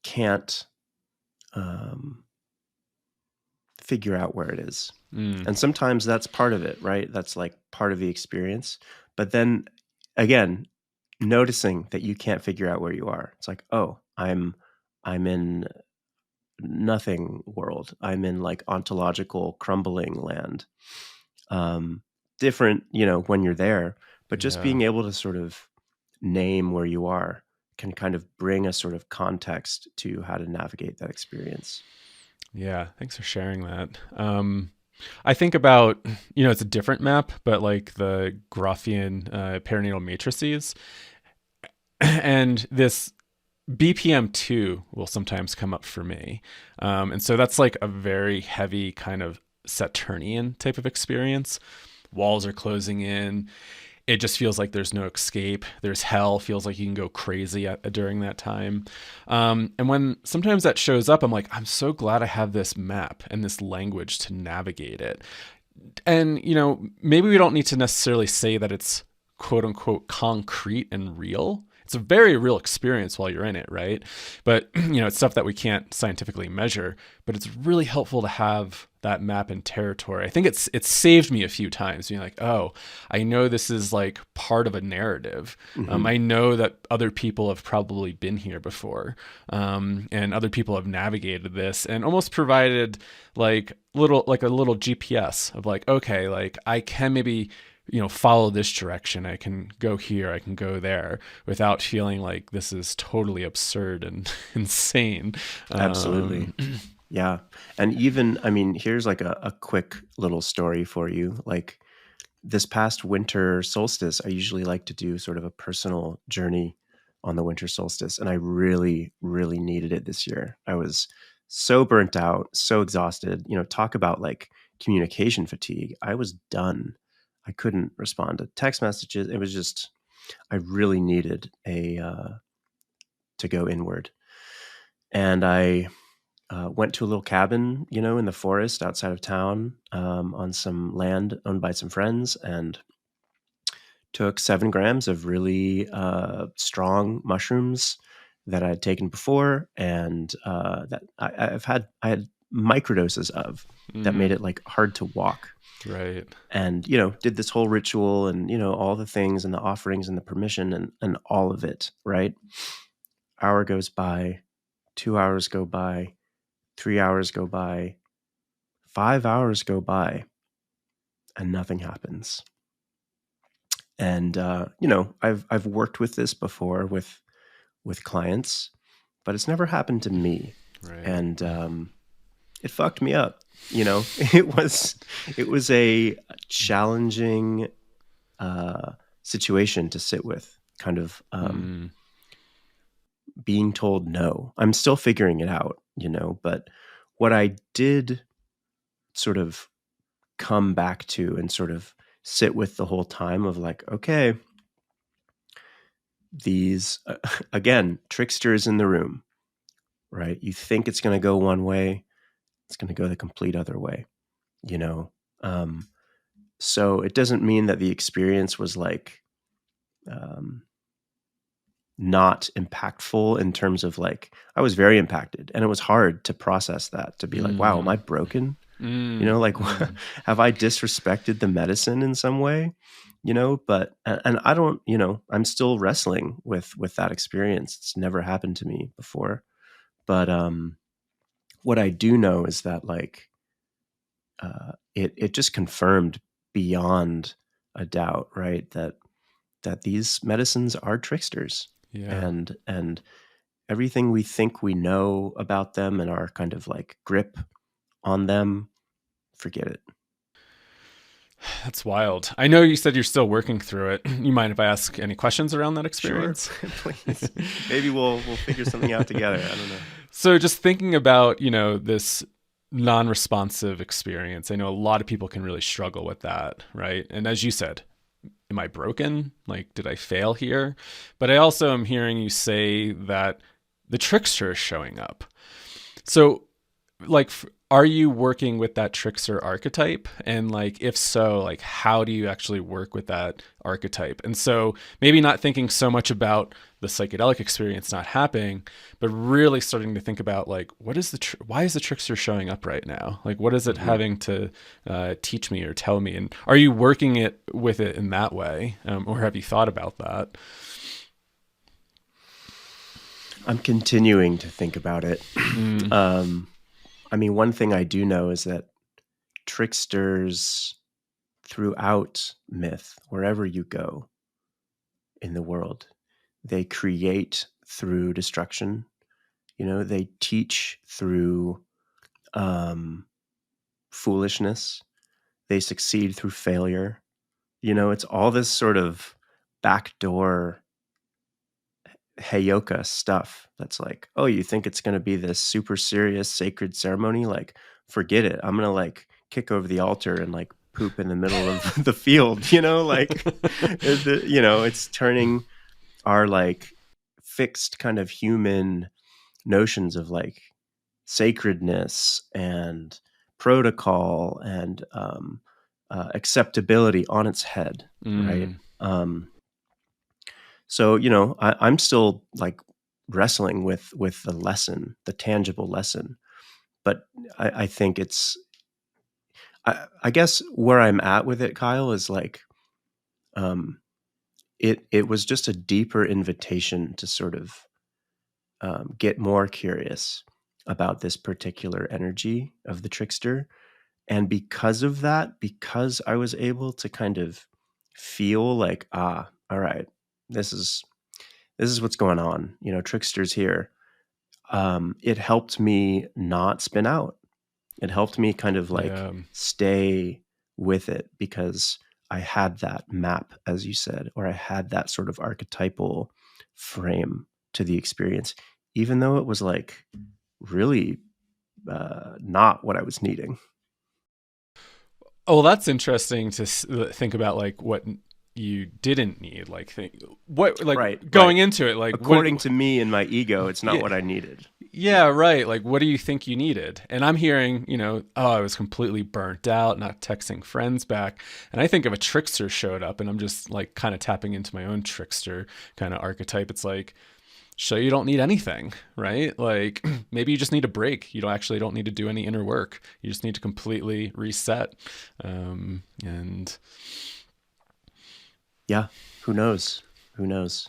can't figure out where it is. And sometimes that's part of it, right? That's like part of the experience. But then again, noticing that you can't figure out where you are. It's like, oh, I'm in nothing world. I'm in like ontological crumbling land. Different, when you're there, but just being able to sort of name where you are can kind of bring a sort of context to how to navigate that experience. Yeah, thanks for sharing that. I think about, it's a different map, but like the Grothian perinatal matrices. And this BPM2 will sometimes come up for me. And so that's like a very heavy kind of Saturnian type of experience. Walls are closing in. It just feels like there's no escape. There's hell. Feels like you can go crazy during that time. And when sometimes that shows up, I'm like, I'm so glad I have this map and this language to navigate it. And, maybe we don't need to necessarily say that it's quote unquote concrete and real. It's a very real experience while you're in it, right? But, it's stuff that we can't scientifically measure, but it's really helpful to have that map and territory. I think it's saved me a few times being like, oh, I know this is like part of a narrative. I know that other people have probably been here before, and other people have navigated this and almost provided like a little GPS of like, okay, like I can maybe follow this direction. I can go here. I can go there without feeling like this is totally absurd and insane. Absolutely. Yeah. And even, I mean, here's like a quick little story for you. Like this past winter solstice, I usually like to do sort of a personal journey on the winter solstice. And I really, really needed it this year. I was so burnt out, so exhausted. Talk about like communication fatigue. I was done. I couldn't respond to text messages. It was just, I really needed to go inward. And I went to a little cabin, in the forest outside of town, on some land owned by some friends, and took 7 grams of really strong mushrooms that I had taken before, and that I had microdoses of that made it like hard to walk. Right. And, did this whole ritual and, all the things and the offerings and the permission and all of it, right? Hour goes by, 2 hours go by, 3 hours go by, 5 hours go by, and nothing happens. And I've worked with this before with clients, but it's never happened to me. Right. And it fucked me up. It was a challenging situation to sit with, kind of being told no. I'm still figuring it out, but what I did sort of come back to and sort of sit with the whole time of like, okay, these, again, tricksters in the room, right? You think it's going to go one way, it's going to go the complete other way, so it doesn't mean that the experience was like, not impactful in terms of like, I was very impacted, and it was hard to process that, to be like, wow, am I broken? Have I disrespected the medicine in some way? But, and I don't, I'm still wrestling with that experience. It's never happened to me before. But what I do know is that like, it just confirmed beyond a doubt, right? That these medicines are tricksters. Yeah. And everything we think we know about them and our kind of like grip on them, forget it. That's wild. I know you said you're still working through it. You mind if I ask any questions around that experience? Sure, please. Maybe we'll figure something out together. I don't know. So just thinking about, this non-responsive experience, I know a lot of people can really struggle with that, right? And as you said, am I broken? Like, did I fail here? But I also am hearing you say that the trickster is showing up. So, like, are you working with that trickster archetype? And like, if so, like, how do you actually work with that archetype? And so maybe not thinking so much about the psychedelic experience not happening, but really starting to think about like, why is the trickster showing up right now? Like, what is it having to teach me or tell me? And are you working with it in that way? Or have you thought about that? I'm continuing to think about it. I mean, one thing I do know is that tricksters throughout myth, wherever you go in the world, they create through destruction. They teach through foolishness. They succeed through failure. It's all this sort of backdoor heyoka stuff that's like, oh, you think it's going to be this super serious sacred ceremony? Like, forget it. I'm going to like kick over the altar and like poop in the middle of the field, like, it's turning our like fixed kind of human notions of like sacredness and protocol and acceptability on its head, right? So, I'm still like wrestling with the lesson, the tangible lesson. But I think it's, I guess where I'm at with it, Kyle, is like, it was just a deeper invitation to sort of get more curious about this particular energy of the trickster. And because of that, because I was able to kind of feel like, all right, this is what's going on. Trickster's here. It helped me not spin out. It helped me kind of like Yeah. stay with it because I had that map, as you said, or I had that sort of archetypal frame to the experience, even though it was like really not what I was needing. Oh, well, that's interesting to think about, like what you didn't need, like Right. going into it, like According to me and my ego, it's not yeah, what I needed. yeah, right. Like, what do you think you needed? And I'm hearing, oh, I was completely burnt out, not texting friends back. And I think if a trickster showed up, and I'm just like kind of tapping into my own trickster kind of archetype, it's like, show you don't need anything, right? Like maybe you just need a break. You don't need to do any inner work. You just need to completely reset. And Yeah, who knows? Who knows?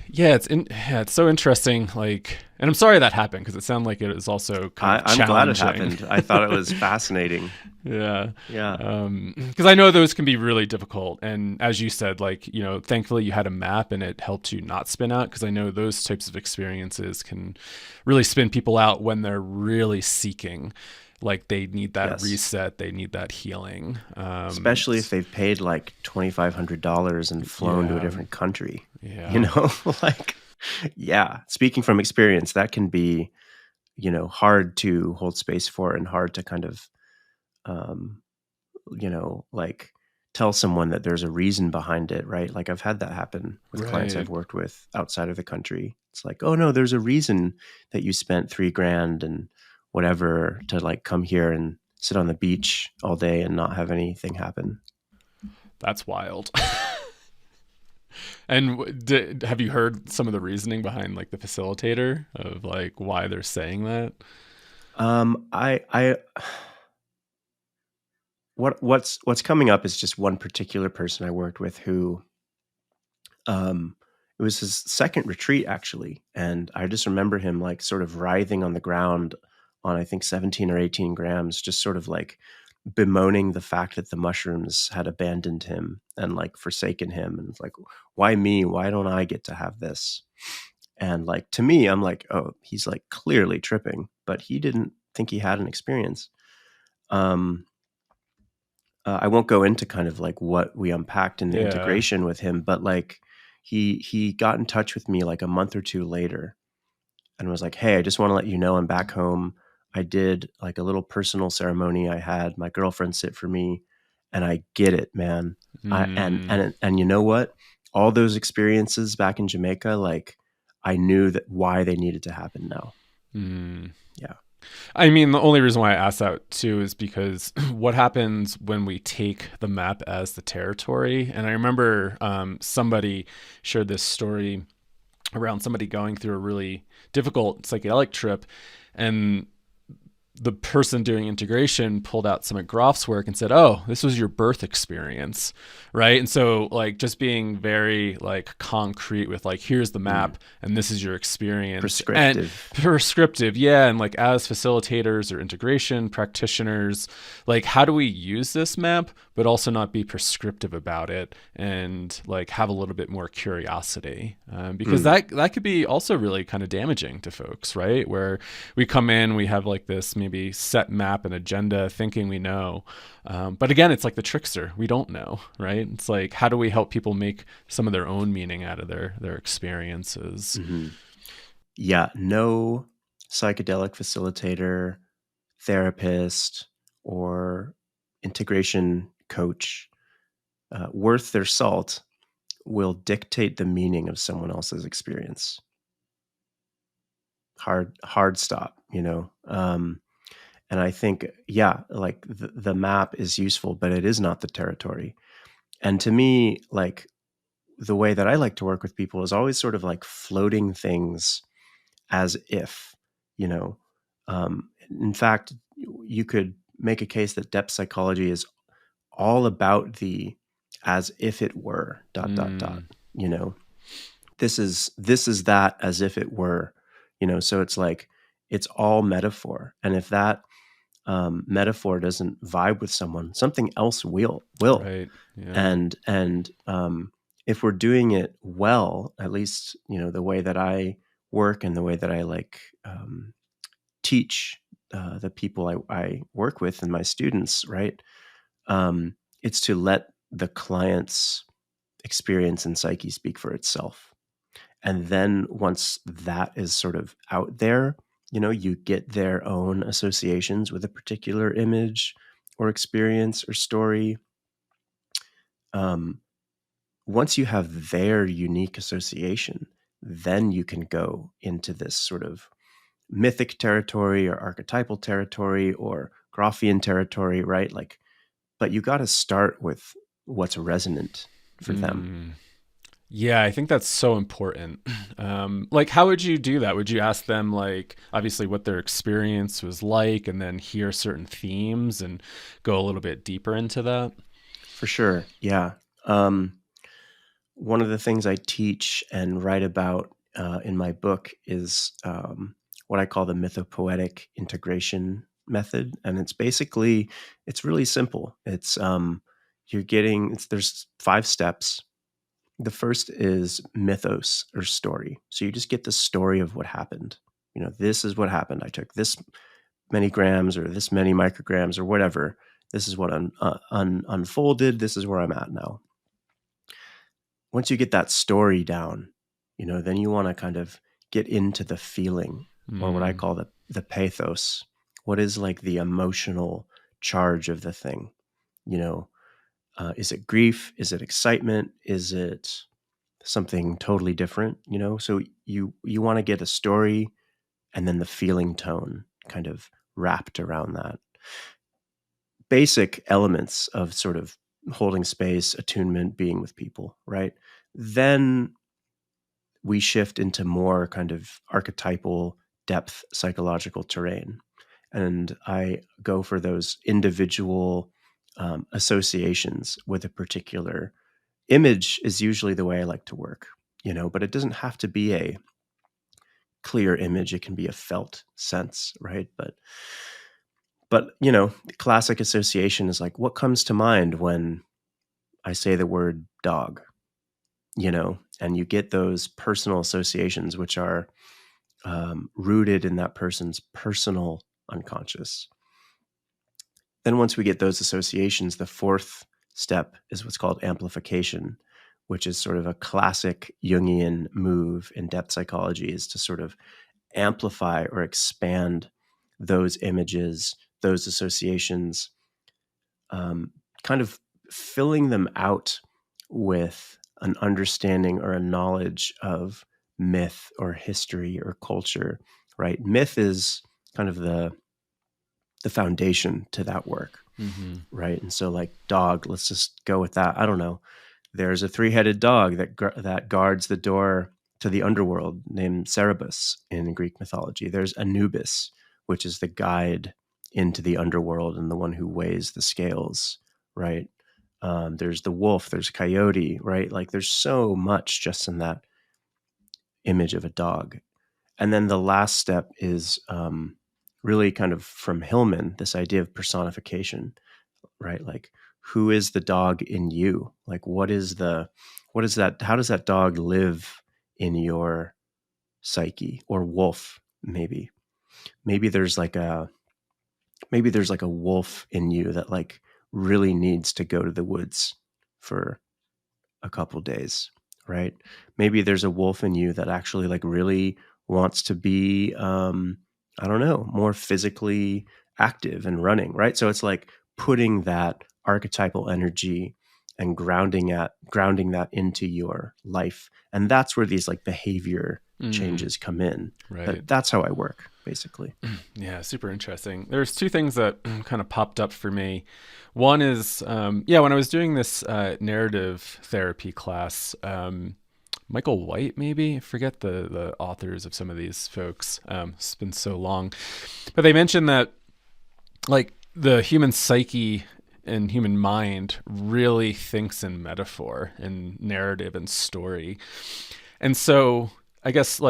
yeah, it's so interesting. Like, and I'm sorry that happened because it sounded like it was also kind of I'm glad it challenging. happened. I thought it was fascinating. Yeah. Yeah. Because I know those can be really difficult. And as you said, like, thankfully you had a map and it helped you not spin out. Because I know those types of experiences can really spin people out when they're really seeking. Like they need that Yes. reset, they need that healing. Especially if they've paid like $2,500 and flown to a different country. Yeah. Like, yeah. Speaking from experience, that can be, hard to hold space for and hard to kind of, like tell someone that there's a reason behind it, right? Like I've had that happen with clients Right. I've worked with outside of the country. It's like, oh no, there's a reason that you spent $3,000 and whatever to like come here and sit on the beach all day and not have anything happen. That's wild. And have you heard some of the reasoning behind like the facilitator of like why they're saying that? I what's coming up is just one particular person I worked with who it was his second retreat actually, and I just remember him like sort of writhing on the ground on I think 17 or 18 grams, just sort of like bemoaning the fact that the mushrooms had abandoned him and like forsaken him, and it's like, why me? Why don't I get to have this? And like to me, I'm like, oh, he's like clearly tripping, but he didn't think he had an experience. Um, I won't go into kind of like what we unpacked in the Yeah. integration with him, but like he got in touch with me like a month or two later and was like, "Hey, I just want to let you know I'm back home. I did like a little personal ceremony. I had my girlfriend sit for me, and I get it, man. And you know what? All those experiences back in Jamaica, like I knew that why they needed to happen now. Yeah. I mean, the only reason why I asked that too is because what happens when we take the map as the territory? And I remember somebody shared this story around somebody going through a really difficult psychedelic trip, and the person doing integration pulled out some of Groff's work and said, "Oh, this was your birth experience," right? And so, like, just being very like concrete with like, here's the map, and this is your experience, prescriptive, yeah. And like, as facilitators or integration practitioners, like, how do we use this map, but also not be prescriptive about it, and like have a little bit more curiosity, because that could be also really kind of damaging to folks, right? Where we come in, we have like this maybe set map and agenda thinking we know. But again, it's like the trickster. We don't know, right? It's like, how do we help people make some of their own meaning out of their experiences? Mm-hmm. Yeah. No psychedelic facilitator, therapist, or integration coach worth their salt will dictate the meaning of someone else's experience. Hard stop, and I think, yeah, like the map is useful, but it is not the territory. And to me, like the way that I like to work with people is always sort of like floating things as if, you know, in fact, you could make a case that depth psychology is all about the as if it were ... This is that as if it were, so it's like it's all metaphor. And if that metaphor doesn't vibe with someone, something else will. Right. Yeah. And if we're doing it well, at least, the way that I work and the way that I teach the people I work with and my students, right? It's to let the client's experience and psyche speak for itself. And then once that is sort of out there, you get their own associations with a particular image or experience or story. Once you have their unique association, then you can go into this sort of mythic territory or archetypal territory or Graphian territory, right? But you got to start with what's resonant for them. Yeah, I think that's so important. How would you do that? Would you ask them, obviously what their experience was like, and then hear certain themes and go a little bit deeper into that? For sure. Yeah. One of the things I teach and write about in my book is what I call the Mythopoetic integration method. And it's really simple. It's there's 5 steps. The first is mythos or story. So you just get the story of what happened. This is what happened. I took this many grams or this many micrograms or whatever. This is what unfolded. This is where I'm at now. Once you get that story down, then you want to kind of get into the feeling, or what I call the pathos. What is the emotional charge of the thing? Is it grief? Is it excitement? Is it something totally different? So you want to get a story and then the feeling tone kind of wrapped around that. Basic elements of sort of holding space, attunement, being with people, right? Then we shift into more kind of archetypal depth psychological terrain. And I go for those individual associations with a particular image is usually the way I like to work, but it doesn't have to be a clear image. It can be a felt sense, right? But the classic association is what comes to mind when I say the word dog, and you get those personal associations, which are rooted in that person's personal unconscious. Then once we get those associations, the 4th step is what's called amplification, which is sort of a classic Jungian move in depth psychology, is to sort of amplify or expand those images, those associations, kind of filling them out with an understanding or a knowledge of myth or history or culture, right? Myth is kind of the foundation to that work, right? And so dog, let's just go with that. I don't know. There's a 3-headed dog that guards the door to the underworld named Cerberus in Greek mythology. There's Anubis, which is the guide into the underworld and the one who weighs the scales, right? There's the wolf, there's coyote, right? There's so much just in that image of a dog. And then the last step is really kind of from Hillman, this idea of personification, right? Who is the dog in you? What is that? How does that dog live in your psyche? Or wolf, maybe there's a wolf in you that really needs to go to the woods for a couple days, right? Maybe there's a wolf in you that actually really wants to be, I don't know, more physically active and running, right? So it's putting that archetypal energy and grounding that into your life. And that's where these behavior changes come in. Right. But that's how I work, basically. Yeah, super interesting. There's 2 things that kind of popped up for me. One is, when I was doing this narrative therapy class, Michael White, maybe, I forget the authors of some of these folks. It's been so long, but they mentioned that the human psyche and human mind really thinks in metaphor and narrative and story. And so I guess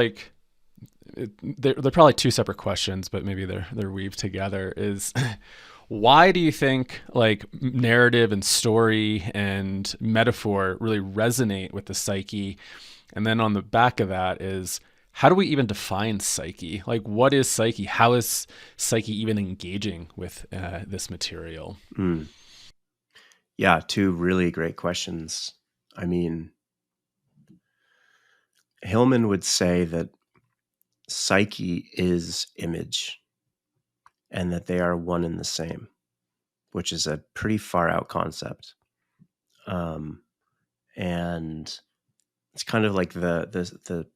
they're probably two separate questions, but maybe they're weaved together. Is why do you think like narrative and story and metaphor really resonate with the psyche? And then on the back of that is, how do we even define psyche? Like, what is psyche? How is psyche even engaging with this material? Yeah, two really great questions. I mean, Hillman would say that psyche is image and that they are one and the same, which is a pretty far out concept. And it's kind of like the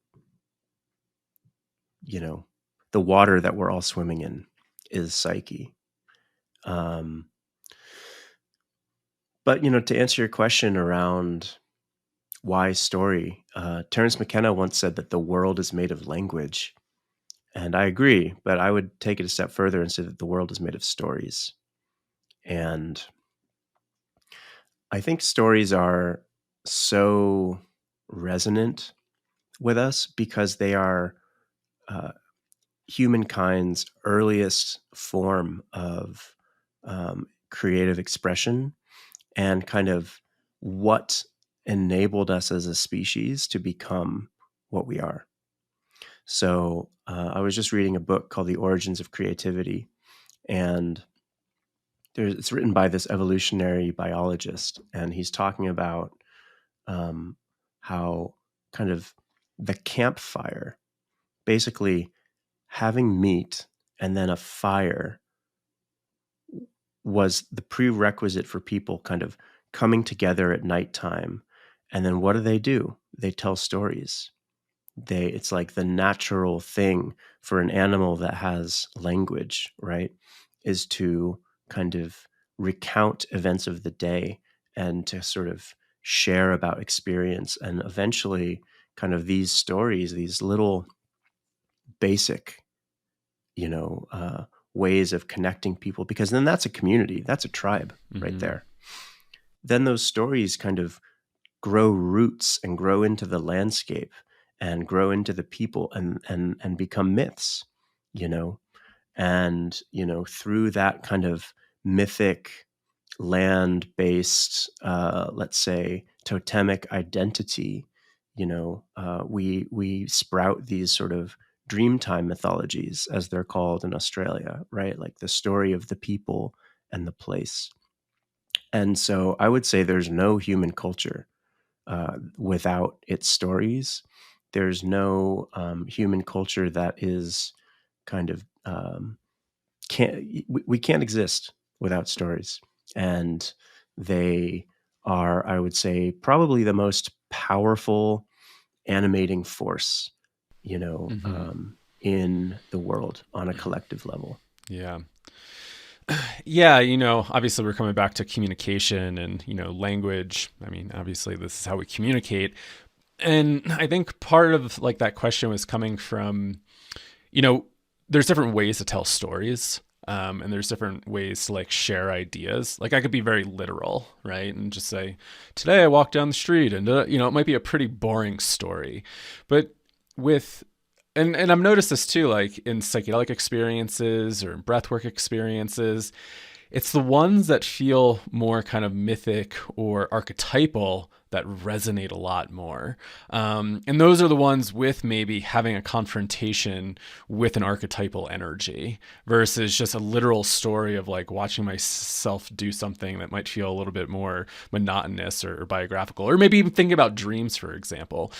the water that we're all swimming in is psyche. But to answer your question around why story, Terence McKenna once said that the world is made of language. And I agree, but I would take it a step further and say that the world is made of stories. And I think stories are so resonant with us because they are humankind's earliest form of creative expression and kind of what enabled us as a species to become what we are. So I was just reading a book called The Origins of Creativity, and it's written by this evolutionary biologist, and he's talking about how kind of the campfire, basically having meat and then a fire, was the prerequisite for people kind of coming together at nighttime. And then what do? They tell stories. It's like the natural thing for an animal that has language, right, is to kind of recount events of the day and to sort of share about experience. And eventually kind of these stories, these little basic, ways of connecting people, because then that's a community, that's a tribe right there. Then those stories kind of grow roots and grow into the landscape and grow into the people and become myths, and, through that kind of mythic land-based, let's say, totemic identity, we sprout these sort of dreamtime mythologies, as they're called in Australia, right? Like the story of the people and the place. And so I would say there's no human culture without its stories. There's no human culture that is kind of we can't exist without stories. And they are, I would say, probably the most powerful animating force, in the world on a collective level. Yeah. Yeah, obviously we're coming back to communication and, language. I mean, obviously this is how we communicate. And I think part of like that question was coming from, there's different ways to tell stories. And there's different ways to like share ideas. Like I could be very literal, right? And just say, today I walked down the street and, it might be a pretty boring story, but and I've noticed this too, like in psychedelic experiences or breathwork experiences, it's the ones that feel more kind of mythic or archetypal that resonate a lot more. And those are the ones with maybe having a confrontation with an archetypal energy versus just a literal story of like watching myself do something that might feel a little bit more monotonous or biographical, or maybe even thinking about dreams, for example.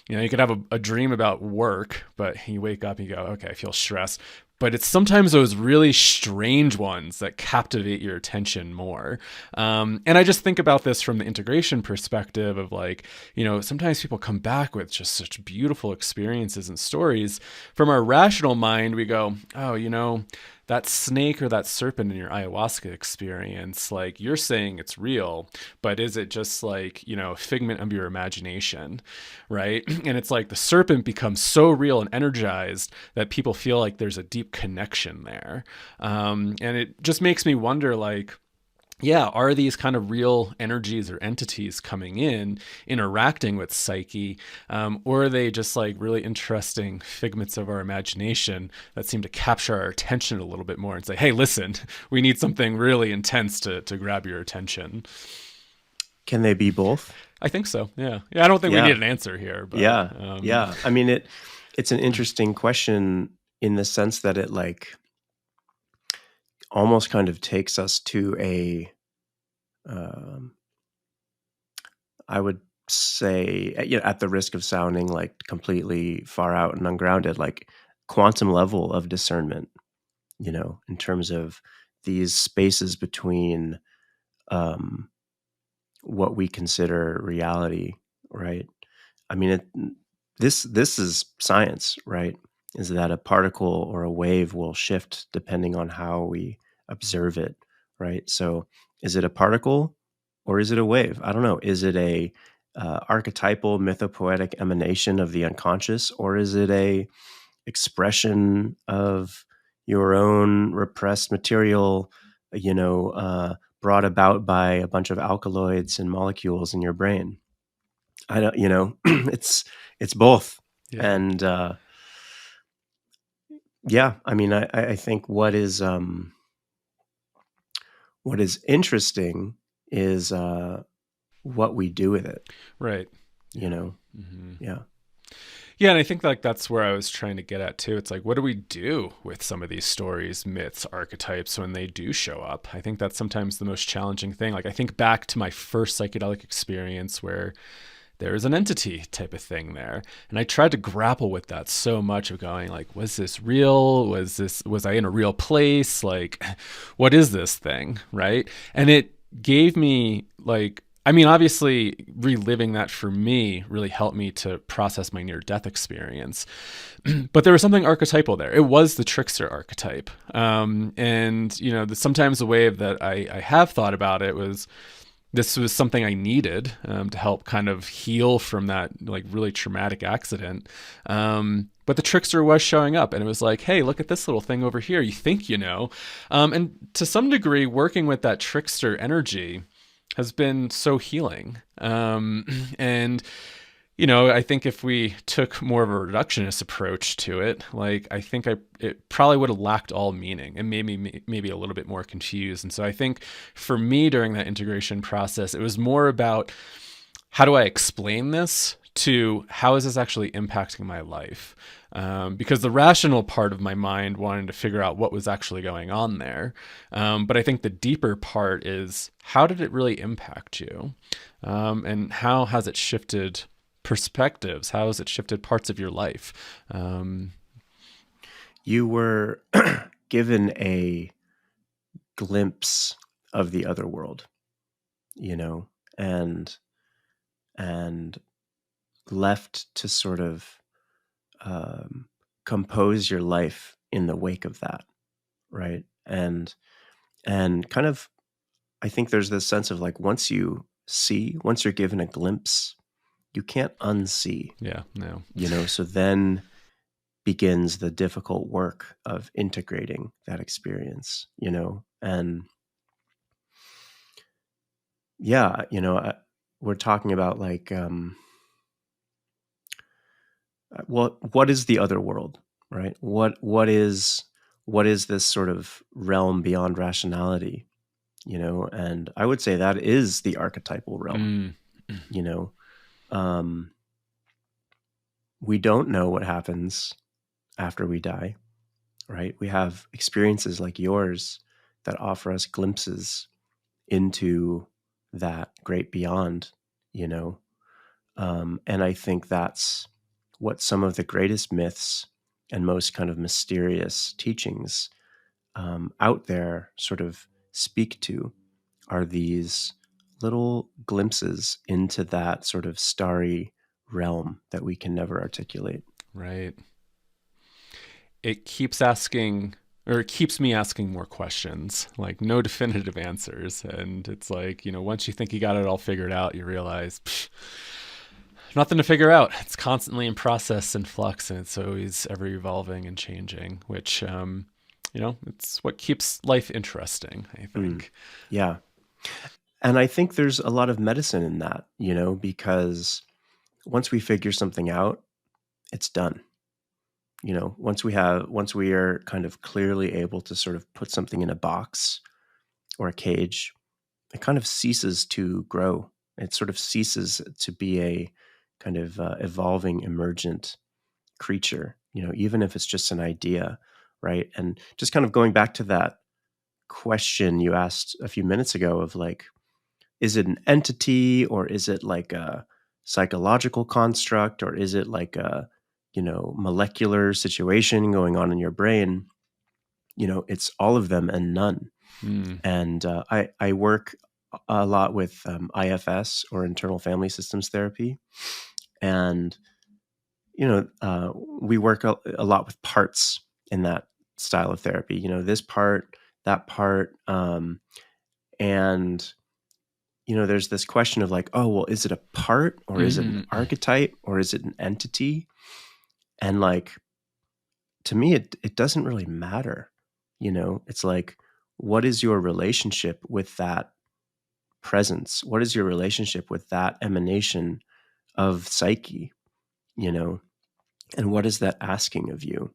You could have a dream about work, but you wake up and you go, okay, I feel stressed. But it's sometimes those really strange ones that captivate your attention more. And I just think about this from the integration perspective of like, sometimes people come back with just such beautiful experiences and stories. From our rational mind, we go, oh, that snake or that serpent in your ayahuasca experience, like you're saying it's real, but is it just like, a figment of your imagination, right? And it's like the serpent becomes so real and energized that people feel like there's a deep connection there. And it just makes me wonder, like, yeah, are these kind of real energies or entities coming in, interacting with psyche, or are they just like really interesting figments of our imagination that seem to capture our attention a little bit more and say, hey, listen, we need something really intense to grab your attention? Can they be both? I think so. Yeah. Yeah. I don't think we Yeah. need an answer here, but Yeah. I mean, it's an interesting question in the sense that it like almost kind of takes us to a, I would say, at the risk of sounding like completely far out and ungrounded, like quantum level of discernment, in terms of these spaces between um, what we consider reality, right? I mean, this is science, right? Is that a particle or a wave will shift depending on how we observe it, right? So, is it a particle or is it a wave? I don't know. Is it a archetypal mythopoetic emanation of the unconscious, or is it a expression of your own repressed material, brought about by a bunch of alkaloids and molecules in your brain? I don't, it's both. yeah. And yeah, I mean, I think what is interesting is what we do with it, Right. you know? Mm-hmm. Yeah. Yeah, and I think like that's where I was trying to get at too. It's like, what do we do with some of these stories, myths, archetypes when they do show up? I think that's sometimes the most challenging thing. Like I think back to my first psychedelic experience where there's an entity type of thing there. And I tried to grapple with that so much of going like, was this real? Was I in a real place? Like, what is this thing? Right. And it gave me like, I mean, obviously reliving that for me really helped me to process my near death experience. But there was something archetypal there. It was the trickster archetype. And, sometimes the way that I have thought about it was, this was something I needed to help kind of heal from that like really traumatic accident. But the trickster was showing up and it was like, hey, look at this little thing over here. You think you know. And to some degree, working with that trickster energy has been so healing. And I think if we took more of a reductionist approach to it, like I think it probably would have lacked all meaning and maybe a little bit more confused. And so I think for me during that integration process, it was more about how do I explain this to how is this actually impacting my life? Because the rational part of my mind wanted to figure out what was actually going on there. But I think the deeper part is how did it really impact you? And how has it shifted perspectives? How has it shifted parts of your life? You were given a glimpse of the other world, and left to sort of compose your life in the wake of that, right? And kind of, I think there's this sense of like once you're given a glimpse, you can't unsee. Yeah, no. So then begins the difficult work of integrating that experience, and yeah, we're talking about like, what is the other world, right? What is this sort of realm beyond rationality, and I would say that is the archetypal realm. We don't know what happens after we die, right? We have experiences like yours that offer us glimpses into that great beyond, and I think that's what some of the greatest myths and most kind of mysterious teachings out there sort of speak to, are these little glimpses into that sort of starry realm that we can never articulate. Right. It keeps me asking more questions, like no definitive answers. And it's like, once you think you got it all figured out, you realize nothing to figure out. It's constantly in process and flux, and it's always ever evolving and changing, which, it's what keeps life interesting, I think. Yeah. And I think there's a lot of medicine in that, because once we figure something out, it's done. Once we are kind of clearly able to sort of put something in a box or a cage, it kind of ceases to grow. It sort of ceases to be a kind of evolving, emergent creature, even if it's just an idea, right? And just kind of going back to that question you asked a few minutes ago of like, is it an entity, or is it like a psychological construct, or is it like a, molecular situation going on in your brain? It's all of them and none. Mm. And I work a lot with IFS, or internal family systems therapy. And, we work a lot with parts in that style of therapy, this part, that part. And, there's this question of like, oh, well, is it a part, or is it an archetype, or is it an entity? And like, to me, it doesn't really matter. It's like, what is your relationship with that presence? What is your relationship with that emanation of psyche? And what is that asking of you?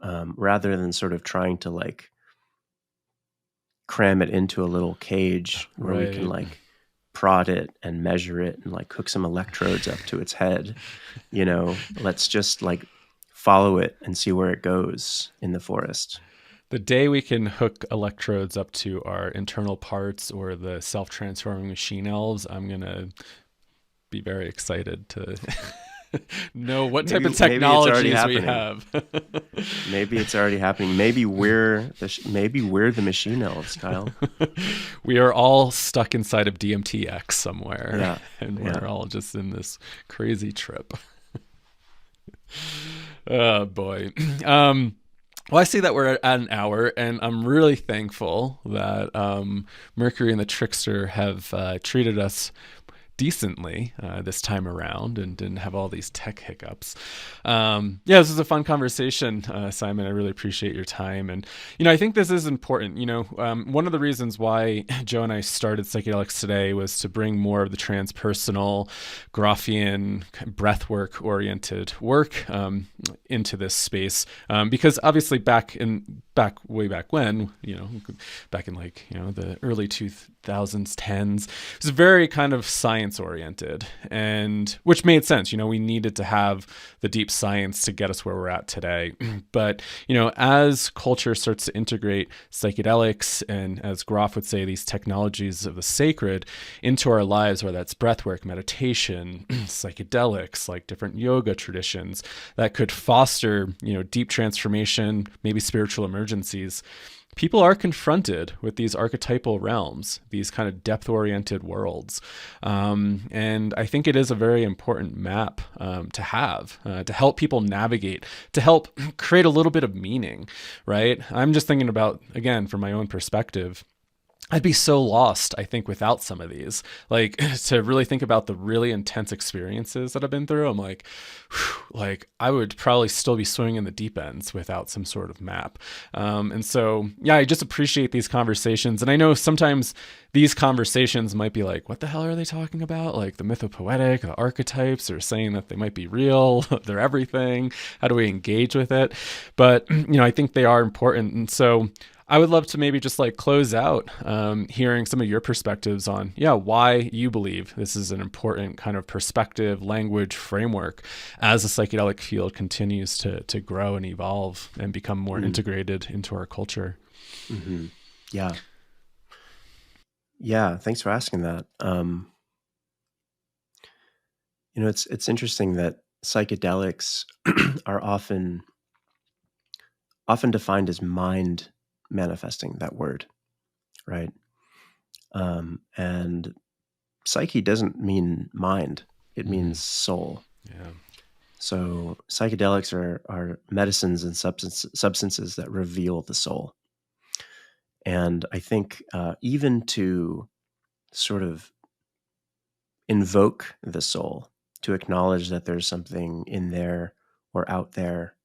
Rather than sort of trying to like cram it into a little cage where we can Right. like prod it and measure it and like hook some electrodes up to its head. Let's just like follow it and see where it goes in the forest. The day we can hook electrodes up to our internal parts or the self-transforming machine elves, I'm going to be very excited to know what type of technologies we have. Maybe it's already happening. Maybe we're the machine elves, Kyle. We are all stuck inside of DMTX somewhere. Yeah. And we're all just in this crazy trip. Oh boy. Well, I see that we're at an hour, and I'm really thankful that Mercury and the Trickster have treated us decently this time around and didn't have all these tech hiccups. This was a fun conversation, Simon. I really appreciate your time. And, I think this is important. One of the reasons why Joe and I started Psychedelics Today was to bring more of the transpersonal, Groffian, breathwork oriented work into this space. Because obviously way back when, back in the early 2000s, 10s, it was very kind of science oriented, and which made sense. We needed to have the deep science to get us where we're at today. But, as culture starts to integrate psychedelics, and as Groff would say, these technologies of the sacred into our lives, whether that's breathwork, meditation, psychedelics, like different yoga traditions that could foster, deep transformation, maybe spiritual emergencies, people are confronted with these archetypal realms, these kind of depth-oriented worlds. And I think it is a very important map to have, to help people navigate, to help create a little bit of meaning, right? I'm just thinking about, again, from my own perspective, I'd be so lost, I think, without some of these. Like, to really think about the really intense experiences that I've been through, I'm like, I would probably still be swimming in the deep ends without some sort of map. And so, I just appreciate these conversations. And I know sometimes these conversations might be like, what the hell are they talking about? Like the Mythopoetic, the archetypes, or saying that they might be real, they're everything. How do we engage with it? But, I think they are important. And so I would love to maybe just like close out hearing some of your perspectives on, why you believe this is an important kind of perspective, language, framework as the psychedelic field continues to grow and evolve and become more integrated into our culture. Mm-hmm. Yeah. Yeah. Thanks for asking that. It's interesting that psychedelics are often defined as mind manifesting, that word, right? And psyche doesn't mean mind, it means soul. Yeah. So psychedelics are medicines and substances that reveal the soul. And I think even to sort of invoke the soul, to acknowledge that there's something in there or out there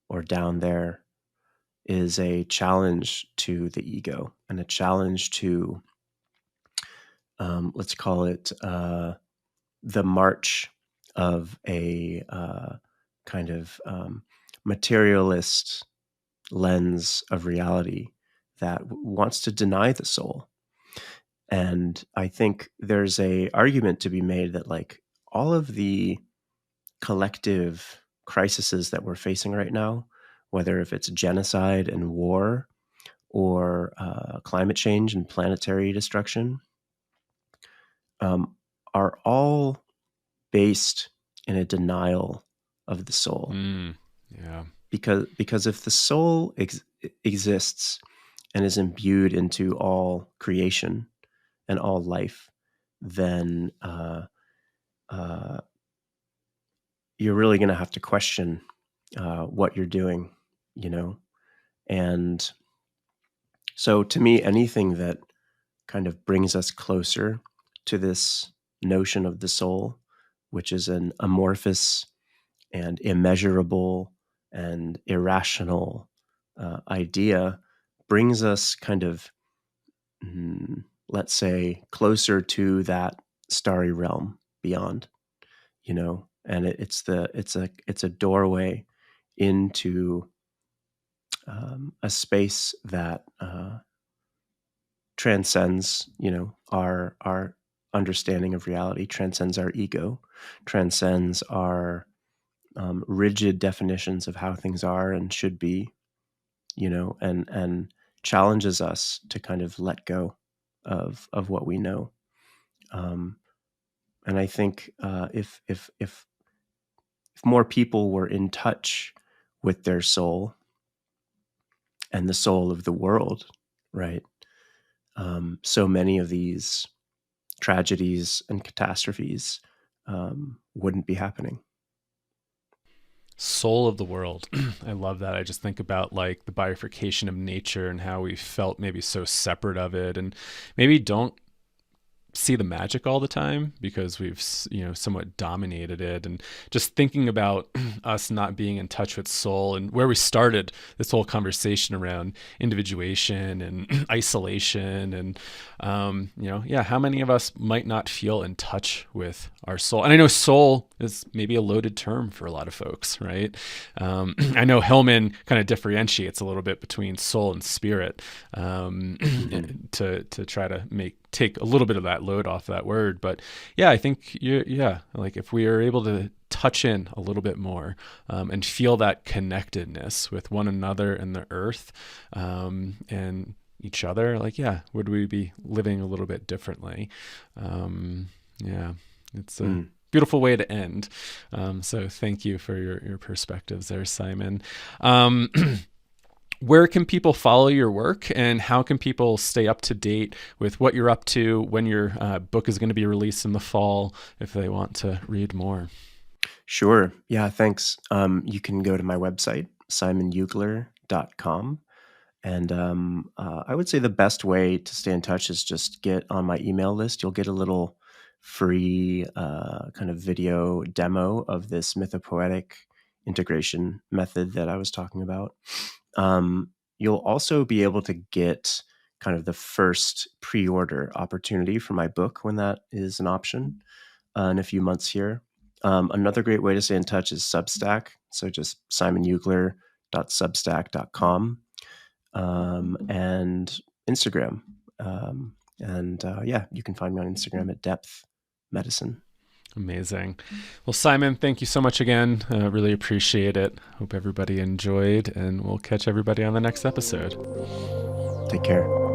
or down there, is a challenge to the ego and a challenge to let's call it the march of a kind of materialist lens of reality that wants to deny the soul. And I think there's a argument to be made that like all of the collective crises that we're facing right now, whether if it's genocide and war or climate change and planetary destruction, are all based in a denial of the soul. Yeah. Because if the soul exists and is imbued into all creation and all life, then you're really going to have to question what you're doing, you know? And so to me, anything that kind of brings us closer to this notion of the soul, which is an amorphous and immeasurable and irrational idea, brings us kind of, let's say, closer to that starry realm beyond, you know. And it's a doorway into a space that transcends, you know, our understanding of reality, transcends our ego, transcends our rigid definitions of how things are and should be, you know, and challenges us to kind of let go of what we know. And I think if more people were in touch with their soul and the soul of the world, right? So many of these tragedies and catastrophes wouldn't be happening. Soul of the world. I love that. I just think about like the bifurcation of nature and how we felt maybe so separate of it, and maybe don't see the magic all the time because we've, you know, somewhat dominated it. And just thinking about us not being in touch with soul, and where we started this whole conversation around individuation and isolation, and you know, yeah, how many of us might not feel in touch with our soul? And I know soul is maybe a loaded term for a lot of folks, right? I know Hillman kind of differentiates a little bit between soul and spirit, to try to take a little bit of that load off that word. But yeah, I think like if we are able to touch in a little bit more, and feel that connectedness with one another and the earth, and each other, like, yeah, would we be living a little bit differently? Yeah, it's a beautiful way to end. So thank you for your perspectives there, Simon. Where can people follow your work, and how can people stay up to date with what you're up to, when your book is going to be released in the fall, if they want to read more? Sure. Yeah, thanks. You can go to my website, simonyugler.com. And I would say the best way to stay in touch is just get on my email list. You'll get a little free kind of video demo of this mythopoetic integration method that I was talking about. You'll also be able to get kind of the first pre-order opportunity for my book when that is an option in a few months here. Another great way to stay in touch is Substack. So just simonyugler.substack.com, and Instagram. Yeah, you can find me on Instagram at Depth Medicine. Amazing. Well, Simon, thank you so much again. Really appreciate it. Hope everybody enjoyed, and we'll catch everybody on the next episode. Take care.